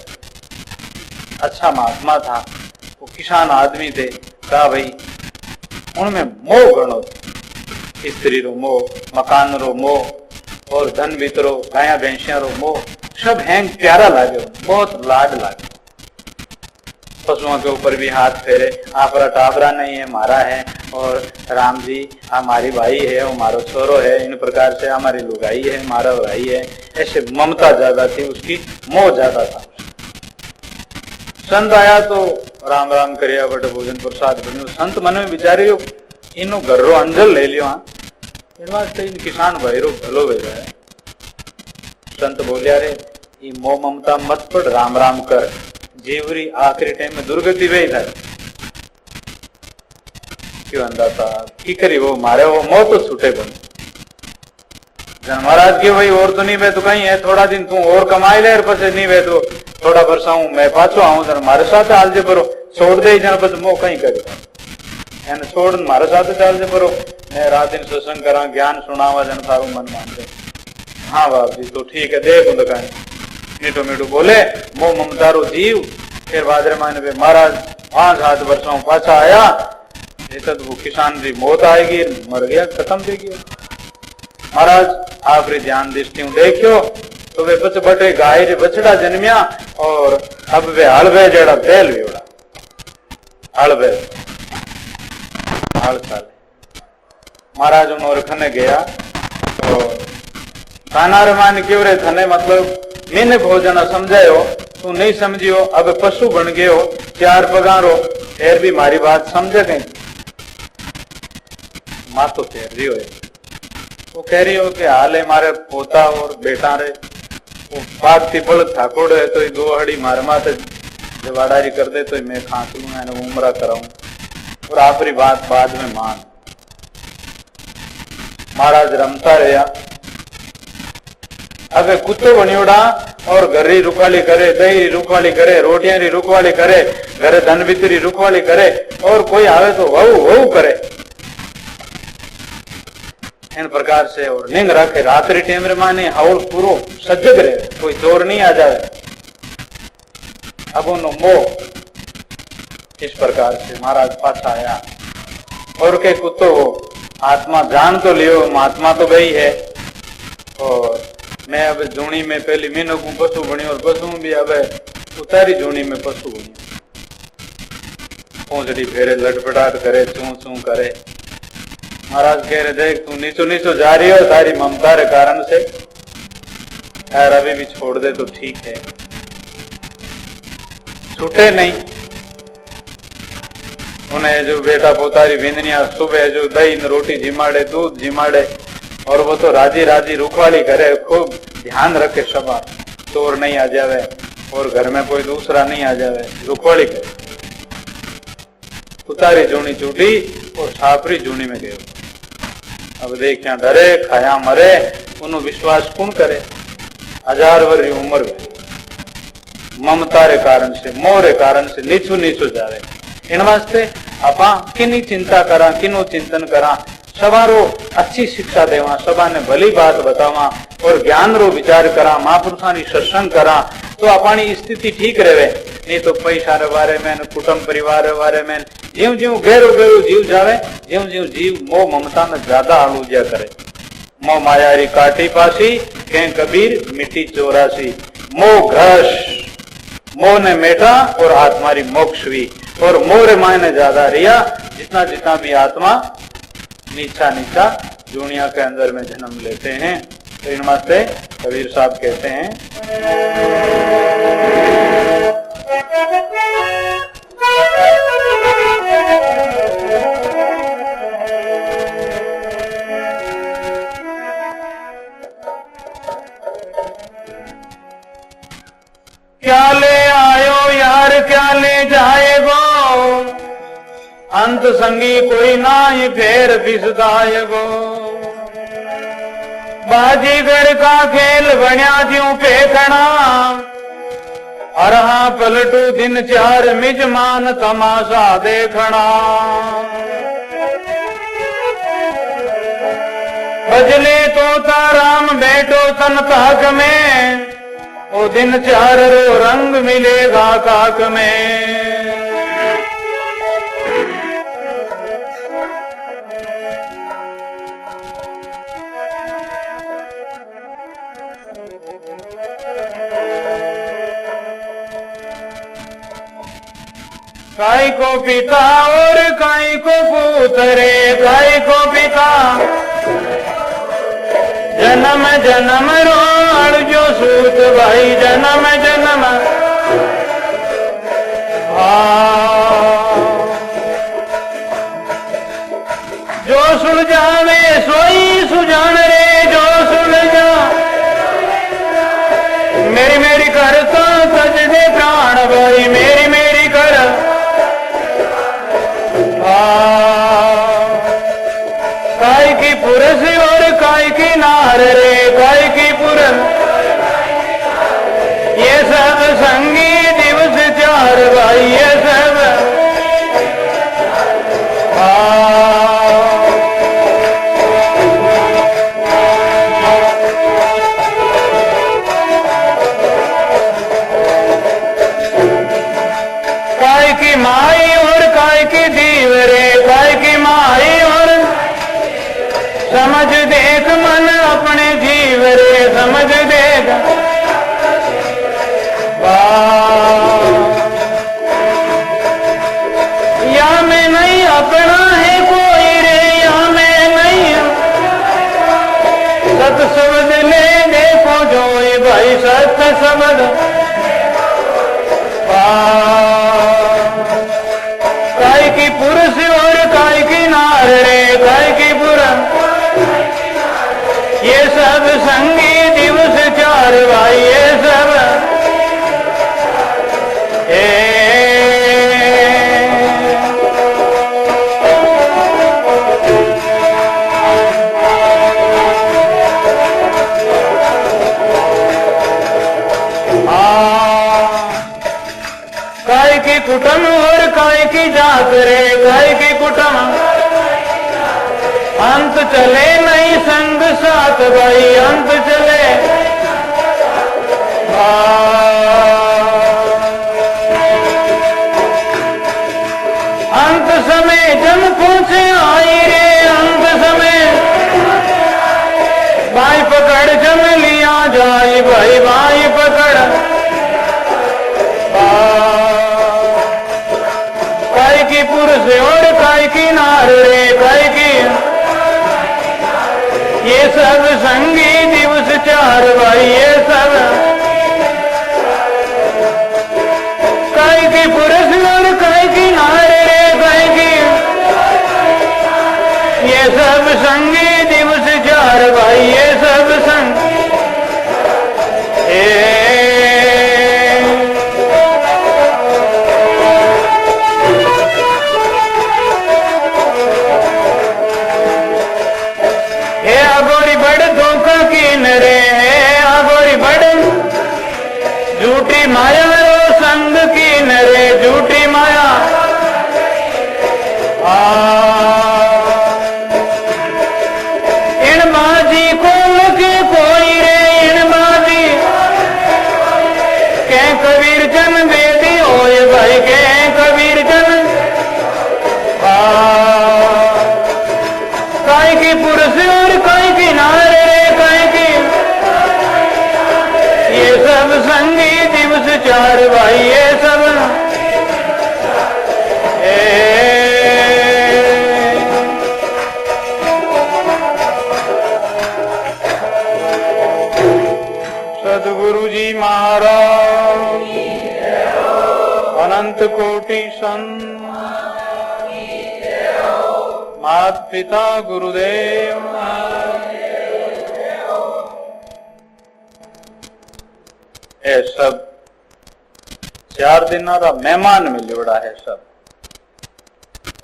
अच्छा महात्मा था वो किसान आदमी थे। कहा भाई उनमें मोह गणो स्त्री रो मोह मकान रो मोह और धन भीतरो गाया भैंसिया रो मोह सब हैंग प्यारा लागे बहुत लाड लागे। पशुओं के ऊपर भी हाथ फेरे आपरा टाबरा नहीं है मारा है और राम जी हमारी भाई है वो मारो छोरो है इन प्रकार से हमारी लुगाई है मारा भाई है ऐसे ममता ज्यादा थी उसकी मोह ज्यादा था। संत आया तो राम राम करिया बट भोजन प्रसाद बनो संत मन में विचारे इन घरो अंजल ले लियो इन वास्ते इन किसान भाई रो भलो हो जाए। संत बोलिया रे ये मोह ममता मत पड़ राम राम कर जीवरी आखिरी टाइम में दुर्गति वे था क्यों अंदाता की करी वो मारे वो मोह तो छूटे बन जन महाराज के भाई और तो नहीं वे तो कहीं है थोड़ा दिन तू और कमाई ले पसे नहीं वे तो थोड़ा बरसा हूं मैं पाछो आऊं जन मारे साथ हाल जे परो छोड़ दे जन बस मोह कहीं करेगा एन छोड़ मारे साथ चाल जे परो मैं रात दिन सत्संग करा ज्ञान सुनावा जन थारू मन मान दे। हाँ बाप जी तो ठीक है देखो दुकान मीठो मीठो बोले मोह ममतारो जीव फिर बादरे माने पे महाराज 5-7 वर्षों पाछा आया तो वो किसान की मौत आएगी मर गया खत्म दे गया। महाराज आखिरी ध्यान दृष्टि देखियो तो वे बच बटे गाय रे बछड़ा जन्मिया और अब वे हल वे जड़ा बैल भी उड़ा हल वे हल साल महाराज उन खने गया और खाना मान क्यों रे थने मतलब मैंने भोजन समझायो तू नहीं समझियो अब पशु बन गयो 4 पगारो फिर भी मारी बात समझे कहीं मां तो कह रही हो वो कह रही हो कि हाल है मारे पोता और बेटा रे वो बात तिपल ठाकुर है तो 2 हड़ी मार माते जवाड़ारी कर दे तो मैं खांस लू मैंने उमरा कराऊं और आखिरी बात बाद में मान महाराज रमता रहा अब कुत्तो बनियोड़ा और घर री रुखवाली करे दही री रुखवाली करे रोटियां री रुखवाली करे घरे धन भीतरी रुखवाली करे और कोई आवे तो वहू वहू करे इन प्रकार से और नींद रखे रात्रि टेम रे माने हाउल पूरो सजग रहे कोई चोर नहीं आ जाए अब उन्होंने मोह इस प्रकार से महाराज पाछा आया और के कुत्तो हो आत्मा जान तो लियो महात्मा तो गई है और मैं अब जूनी में पहली मीनों को पशु बनी और पशु भी अब उतारी जूनी में पशु बनी पहुंचड़ी फेरे लटपटाट करे चू चू करे महाराज कह रहे देख तू नीचो नीचो जा रही हो तारी ममता के कारण से यार अभी भी छोड़ दे तो ठीक है छूटे नहीं उन्हें जो बेटा पोतारी विंदनिया सुबह जो दही रोटी जिमाड़े दूध जिमाड़े और वो तो राजी राजी रुखवाली करे खूब ध्यान रखे सभा चोर नहीं आ जावे और घर में कोई दूसरा नहीं आ जावे रुखवाली करे उतारी जूनी चूटी और छापरी जूनी में गए अब देख यहाँ डरे खाया मरे उन्हों विश्वास कौन करे 1000 वर्ष उम्र में ममता रे कारण से मोह रे कारण से नीचू नीचू जावे इन वास्ते आपा किनी चिंता करा किनो चिंतन करा सवारो अच्छी शिक्षा देवा सभा ने भली बात बतावा और ज्ञान रो विचार करा महापुरुषा नी सत्संग करा तो अपनी स्थिति ठीक रहे नहीं तो पैसा रे बारे में कुटुंब परिवार रे बारे में ज्यों ज्यों गहरो गहरो जीव जावे ज्यों ज्यों जीव मोह ममता में ज्यादा आलूजिया करे मोह मायारी काटी पासी कह कबीर मिट्टी 84 मोह घ्रस मोह ने मेटा और आत्मारी मोक्ष हुई और मोह रे मायने ज्यादा रिया जितना जितना भी आत्मा नीचा नीचा दुनिया के अंदर में जन्म लेते हैं तो इन वास्ते कबीर साहब कहते हैं क्या ले आयो यार क्या ले जाएगो अंत संगी कोई ना ही फेर फिसदाएगो बाजीगर का खेल बनिया ज्यों फेंकना अरहा पलटू दिन 4 मिजमान तमाशा देखना बजले तो ताराम बैठो तन ताक में ओ दिन 4 रो रंग मिलेगा काक में काई को पिता और काई को पुत्रे काई को पिता जन्म जन्म रोण जो सूत भाई जन्म जन्म जो सुन जावे सोई सुजान रे जो सुन जा मेरी मेरी कर तो सज दे प्राण भाई मेरी मेरी कर काय की पुरुष और काय की नार रे काय की पुरुष ये सब संगी दिवस 4 भाई ये सब काय की माई और काय की दीव रे काय की माई और समझ देख मन अपने जीव रे समझ देख अपना है कोई रे यहाँ मैं नहीं हूँ। सत शब्द ले देखो जो ये भाई सत शब्द काय की पुरुष और काय की नार रे काय की पुरुष ये सब संगी दिवस चार भाई ये सब काय की कुटुम और काय की जात रे काय की कुटुम अंत चले नहीं संग साथ भाई अंत चले अंत समय जन पहुंचे आई रे अंत समय भाई पकड़ जन लिया जाए भाई भाई पकड़ काय की पुरुष और काय की नार रे काय की ये सब संगी दिवस चार भाई ये सब काय की पुरुष और काय की नार रे काय की ये सब संगी दिवस चार भाई ये सब संग झूठी माया रो संग की नरे झूठी माया इन बाजी को लगे कोई रे इन बाजी के कबीर जन बेदी होए भाई के कबीर जन काय की पुरुष और काय की नारे काय की ये सब संगी दिवस चार भाई ये सब सदगुरु जी महाराज अनंत कोटि संत मात पिता गुरुदेव है सब 4 दिन मेहमान में लिवड़ा है सब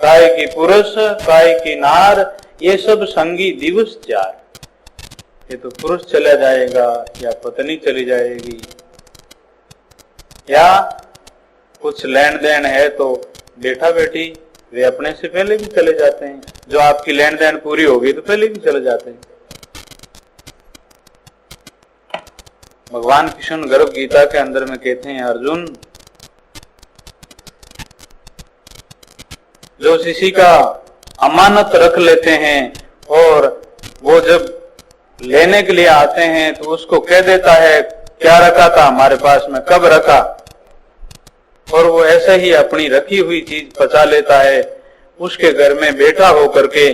काय की पुरुष काय की नार ये सब संगी दिवस 4 ये तो पुरुष चला जाएगा या पत्नी चली जाएगी या कुछ लेन देन है तो बेटा बेटी वे अपने से पहले भी चले जाते हैं। जो आपकी लेन देन पूरी होगी तो पहले भी चले जाते हैं। भगवान कृष्ण गर्भ गीता के अंदर में कहते हैं अर्जुन जो किसी का अमानत रख लेते हैं और वो जब लेने के लिए आते हैं तो उसको कह देता है क्या रखा था हमारे पास में कब रखा और वो ऐसे ही अपनी रखी हुई चीज पचा लेता है उसके घर में बेटा होकर के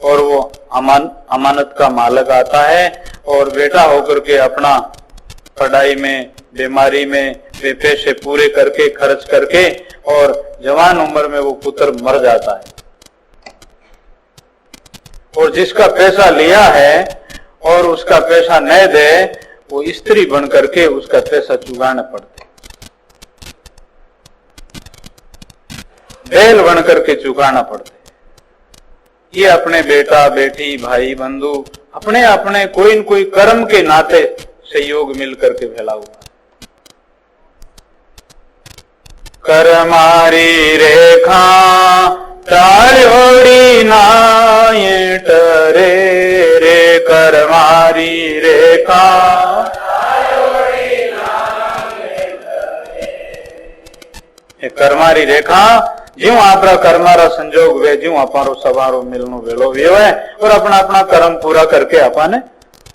और वो अमानत का मालिक आता है और बेटा होकर के अपना पढ़ाई में बीमारी में वे पैसे पूरे करके खर्च करके और जवान उम्र में वो पुत्र मर जाता है और जिसका पैसा लिया है और उसका पैसा न दे वो स्त्री बन करके उसका पैसा चुकाना पड़ता है, बैल बन करके चुकाना पड़ता है। ये अपने बेटा बेटी भाई बंधु अपने अपने कोई न कोई कर्म के नाते सहयोग मिल करके फैला हुआ है। कर्मारी रेखा टाळोड़ी नाये टरे रे कर्मारी रेखा कर्मारी रेखा ज्यों आपरा कर्मारा संजोग वे ज्यों अपारो सवारो मिलनो वेलो वे और अपना अपना कर्म पूरा करके अपन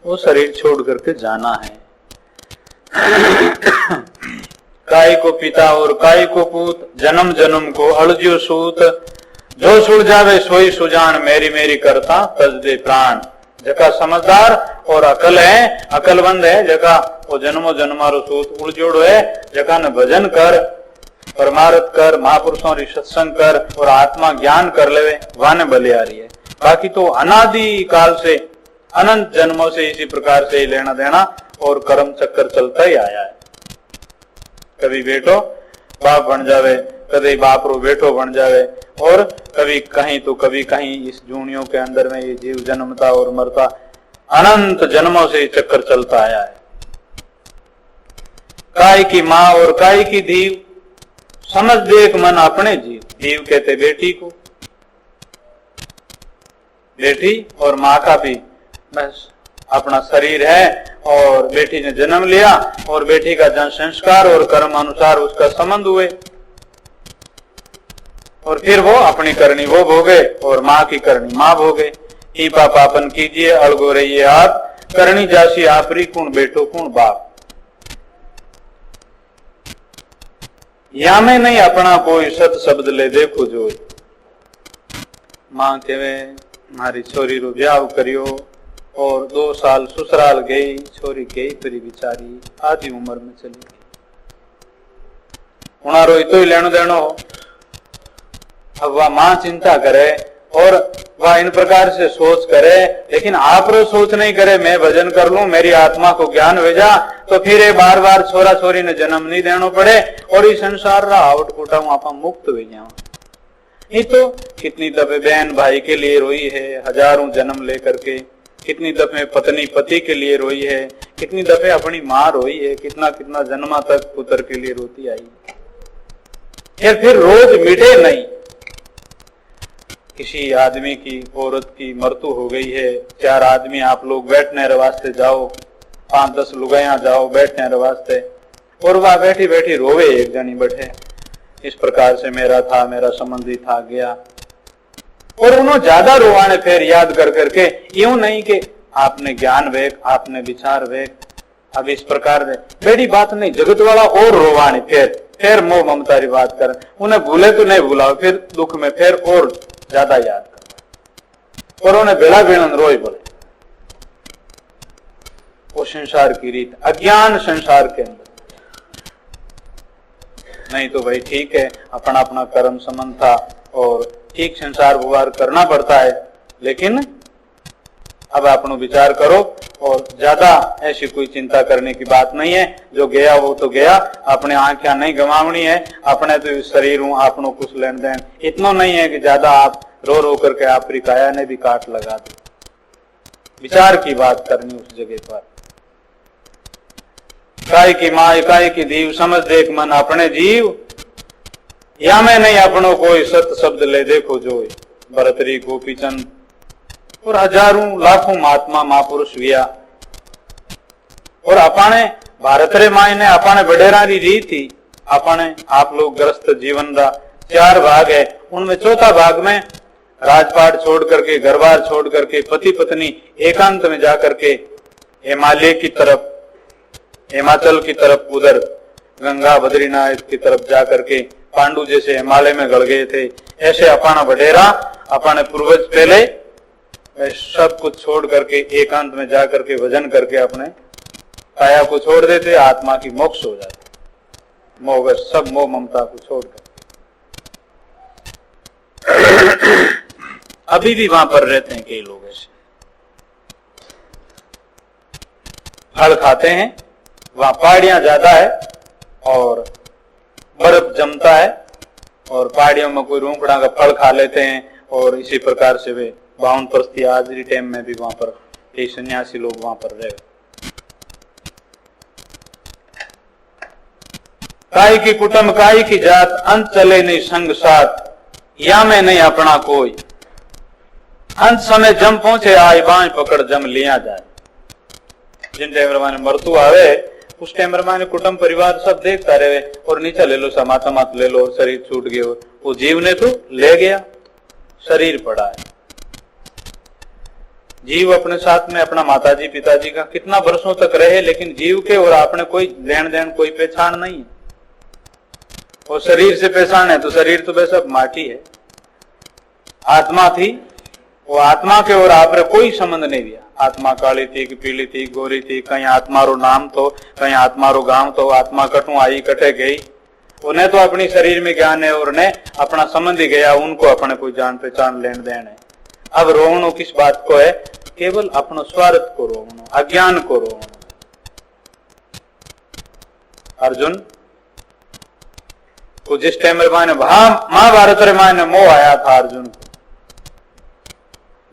वो शरीर छोड़ करके जाना है। काय को पिता और काय को पूत जन्म जन्म को अड़ज्यो सूत जो सुड़ जावे सोई सुजान, मेरी मेरी करता तज दे प्राण। जका समझदार और अकल है, अकलबंद है, जका वो जन्मो जन्मारो सूत उलझोड़ो है, जका ने भजन कर, परमार्थ कर, महापुरुषों री सत्संग कर और आत्मा ज्ञान कर लेवे, वाने भले आ रही है। बाकी तो अनादि काल से, अनंत जन्मों से इसी प्रकार से ही लेना देना और कर्म चक्कर चलता ही आया है। कभी बेटो बाप बन जावे, कभी बाप रो बेटो बन जावे, और कभी कहीं तो कभी कहीं इस जूनियों के अंदर में ये जीव जन्मता और मरता, अनंत जन्मों से चक्कर चलता आया है। काय की माँ और काय की धीव, समझ देख मन अपने जीव। धीव कहते बेटी को, बेटी और माँ का भी बस अपना शरीर है, और बेटी ने जन्म लिया और बेटी का जन संस्कार और कर्म अनुसार उसका संबंध हुए, और फिर वो अपनी करनी वो भोगे और माँ की करनी माँ भोगे। ही पापापन कीजिए अलगो रहिए आप, करनी जासी आपरी कौन बेटो कौन बाप। या में नहीं अपना कोई सत शब्द ले देखो जो। मां केवे मारी छोरी रो ब्याह करियो और 2 साल ससुराल गई, छोरी गई फिर बिचारी आधी उम्र में चली गई। उनारो तो ही लेनो देनो। अब वह मां चिंता करे और वह इन प्रकार से सोच करे, लेकिन आप रो सोच नहीं करे मैं भजन कर लूं, मेरी आत्मा को ज्ञान भेजा, तो फिर ये बार बार छोरा छोरी ने जन्म नहीं देनो पड़े और इस संसार रा आवट कुटा आप मुक्त हो जाओ। ये तो कितनी दफे बहन भाई के लिए रोई है, हजारों जन्म लेकर के, कितनी दफे पत्नी पति के लिए रोई है, कितनी दफे अपनी माँ रोई है, कितना कितना जन्मा तक पुत्र के लिए रोती आई। फिर रोज मिटे नहीं। किसी आदमी की औरत की मृत्यु हो गई है, 4 आदमी आप लोग बैठने वास्ते जाओ, 5-10 लुगाइया जाओ बैठने वास्ते, और वह बैठी बैठी रोवे, एक जनी बैठे इस प्रकार से मेरा था, मेरा संबंधी था गया, और उन्होंने ज्यादा रोवाने फिर याद कर करके, यूं नहीं कि आपने ज्ञान वेग, आपने विचार वेग, अब इस प्रकार से बेड़ी बात नहीं, जगत वाला और रोवाने फिर मोह ममता की बात कर, उन्हें भूले तो नहीं भूलाओ, फिर दुख में फिर और ज्यादा याद कर, और उन्हें बेला बेलन रोई बोले। वो संसार की रीत, अज्ञान संसार के अंदर। नहीं तो भाई ठीक है, अपना अपना कर्म संबंध था और ठीक संसार व्यवहार करना पड़ता है, लेकिन अब अपनो विचार करो और ज्यादा ऐसी कोई चिंता करने की बात नहीं है। जो गया वो तो गया, अपने आंखें नहीं गंवावनी है, अपने तो शरीर हूं, आपनो कुछ लेन देन इतना नहीं है कि ज्यादा आप रो रो करके आपकी काया ने भी काट लगा दो। विचार की बात करनी उस जगह पर। काय की माँ काय की दीव, समझ देख मन अपने जीव, या मैं नहीं अपनो कोई सत शब्द ले देखो जो। भरतरी गोपीचंद और हजारों लाखों महात्मा महापुरुष हुआ, और अपने भारत रे मायने अपने बडेरा री रीत थी। अपने आप लोग ग्रस्त जीवन का 4 भाग है, उनमें चौथा भाग में राजपाट छोड़ करके, घरबार छोड़ करके, पति पत्नी एकांत में जाकर के हिमालय की तरफ, हिमाचल की तरफ, उधर गंगा बद्रीनाथ की तरफ जाकर के पांडु जैसे हिमालय में गड़ गए थे। ऐसे अपना बडेरा, अपने पूर्वज पहले सब कुछ छोड़ करके एकांत में जाकर के भजन करके अपने काया को छोड़ देते, आत्मा की मोक्ष हो जाती, मोह सब मोह ममता को छोड़कर। अभी भी वहां पर रहते हैं कई लोग ऐसे, फल खाते हैं, वहां पहाड़ियां ज्यादा है और बर्फ जमता है, और पहाड़ियों में कोई रूखड़ा का फल खा लेते हैं, और इसी प्रकार से वे 52 परस्ती आज के टाइम में भी वहां पर कई सन्यासी लोग वहां पर रहे। काय की कुटुंब काय की जात, अंत चले नहीं संग साथ, या में नहीं अपना कोई। अंत समय जम पहुंचे आए बाएं पकड़ जम लिया जाए। जिन टाइम माने मृत्यु आवे उस टाइम माने कुटुंब परिवार सब देखता रहे, और नीचे ले लो समाता मत ले लो, शरीर छूट गया, वो जीव ने तो ले गया, शरीर पड़ा है। जीव अपने साथ में अपना माताजी पिताजी का कितना वर्षों तक रहे, लेकिन जीव के और आपने कोई लेन देन कोई पहचान नहीं है। और शरीर से पहचान है तो शरीर तो वैसा माटी है, आत्मा थी, वो आत्मा के और आप रे कोई संबंध नहीं दिया। आत्मा काली थी कि पीली थी, गोरी थी, कहीं आत्मा रो नाम तो, कहीं आत्मा रो गांव तो, आत्मा कटू आई कटे गई, उन्हें तो अपनी शरीर में ज्ञान है और ने अपना संबंधी गया, उनको अपने कोई जान पहचान लेन देन है। अब रोवणो किस बात को है? केवल अपनो स्वार्थ को रोवणो, अज्ञान को रोवणो। अर्जुन को जिस टाइम माने महाभारत रे माने मोह आया था अर्जुन को,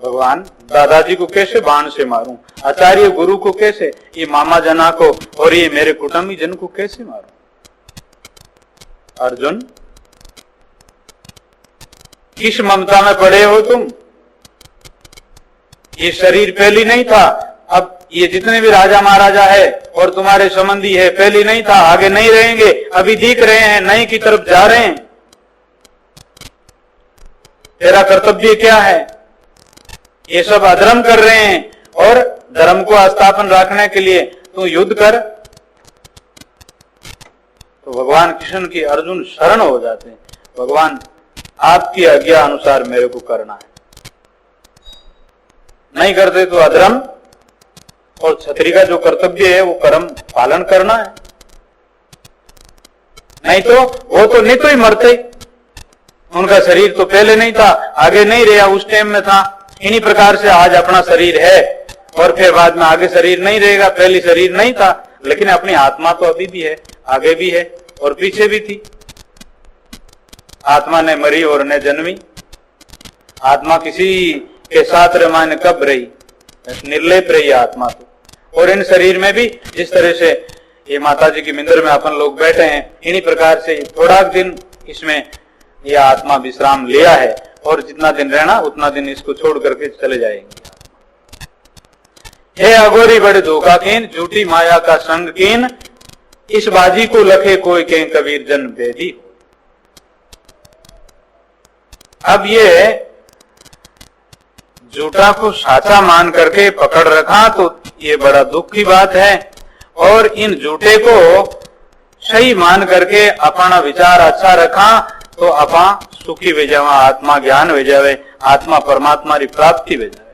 भगवान दादाजी को कैसे बाण से मारूं, आचार्य गुरु को कैसे, ये मामा जना को और ये मेरे कुटुंबी जन को कैसे मारूं? अर्जुन किस ममता में पड़े हो तुम? ये शरीर पहले नहीं था, अब ये जितने भी राजा महाराजा है और तुम्हारे संबंधी है, पहले नहीं था, आगे नहीं रहेंगे, अभी दिख रहे हैं, नई की तरफ जा रहे हैं। तेरा कर्तव्य क्या है? ये सब अधर्म कर रहे हैं और धर्म को स्थापन रखने के लिए तू युद्ध कर। तो भगवान कृष्ण की अर्जुन शरण हो जाते हैं, भगवान आपकी आज्ञा अनुसार मेरे को करना है, नहीं करते तो अधर्म, और क्षत्रिय का जो कर्तव्य है वो कर्म पालन करना है, नहीं तो वो तो नहीं तो ही मरते। उनका शरीर तो पहले नहीं था, आगे नहीं रहा, उस टाइम में था। इन्हीं प्रकार से आज अपना शरीर है और फिर बाद में आगे शरीर नहीं रहेगा, पहले शरीर नहीं था, लेकिन अपनी आत्मा तो अभी भी है, आगे भी है और पीछे भी थी। आत्मा ने मरी और ने जन्मी। आत्मा किसी के साथ रमान कब रही, निर्लेप रही आत्मा तो। और इन शरीर में भी जिस तरह से ये माता जी की मंदिर में अपन लोग बैठे हैं, इन्हीं प्रकार से थोड़ा दिन इसमें यह आत्मा विश्राम लिया है और जितना दिन रहना उतना दिन इसको छोड़ करके चले जाएंगे। हे अघोरी बड़े धोखा कीन, झूठी माया का संग कीन, इस बाजी को लखे कोई के कबीर जन बेदी। अब ये झूठा को साचा मान करके पकड़ रखा तो ये बड़ा दुख की बात है, और इन झूठे को सही मान करके अपना विचार अच्छा रखा तो अपा सुखी हो जावा, आत्मा ज्ञान हो जावे, आत्मा परमात्मा की प्राप्ति हो जावे।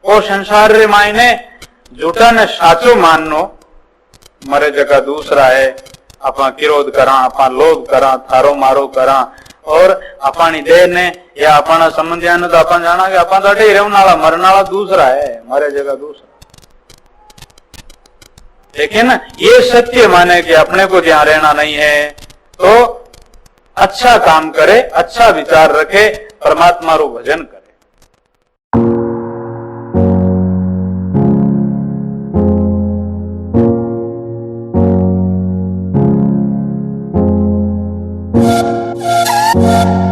और संसार रे मायने झूठा ने साचो माननो, मरे जगह दूसरा है, अपा किरोध करा, अपा लोभ करा, थारो मारो करा, और अपनी देह ने या अपना संबंधिया ने तो अपन जाना कि अपन तो अटे रहने वाला, मरने वाला दूसरा है, मरे जगह दूसरा। लेकिन ये सत्य माने कि अपने को जहां रहना नहीं है तो अच्छा काम करे, अच्छा विचार रखे, परमात्मा रो भजन करे। Yeah.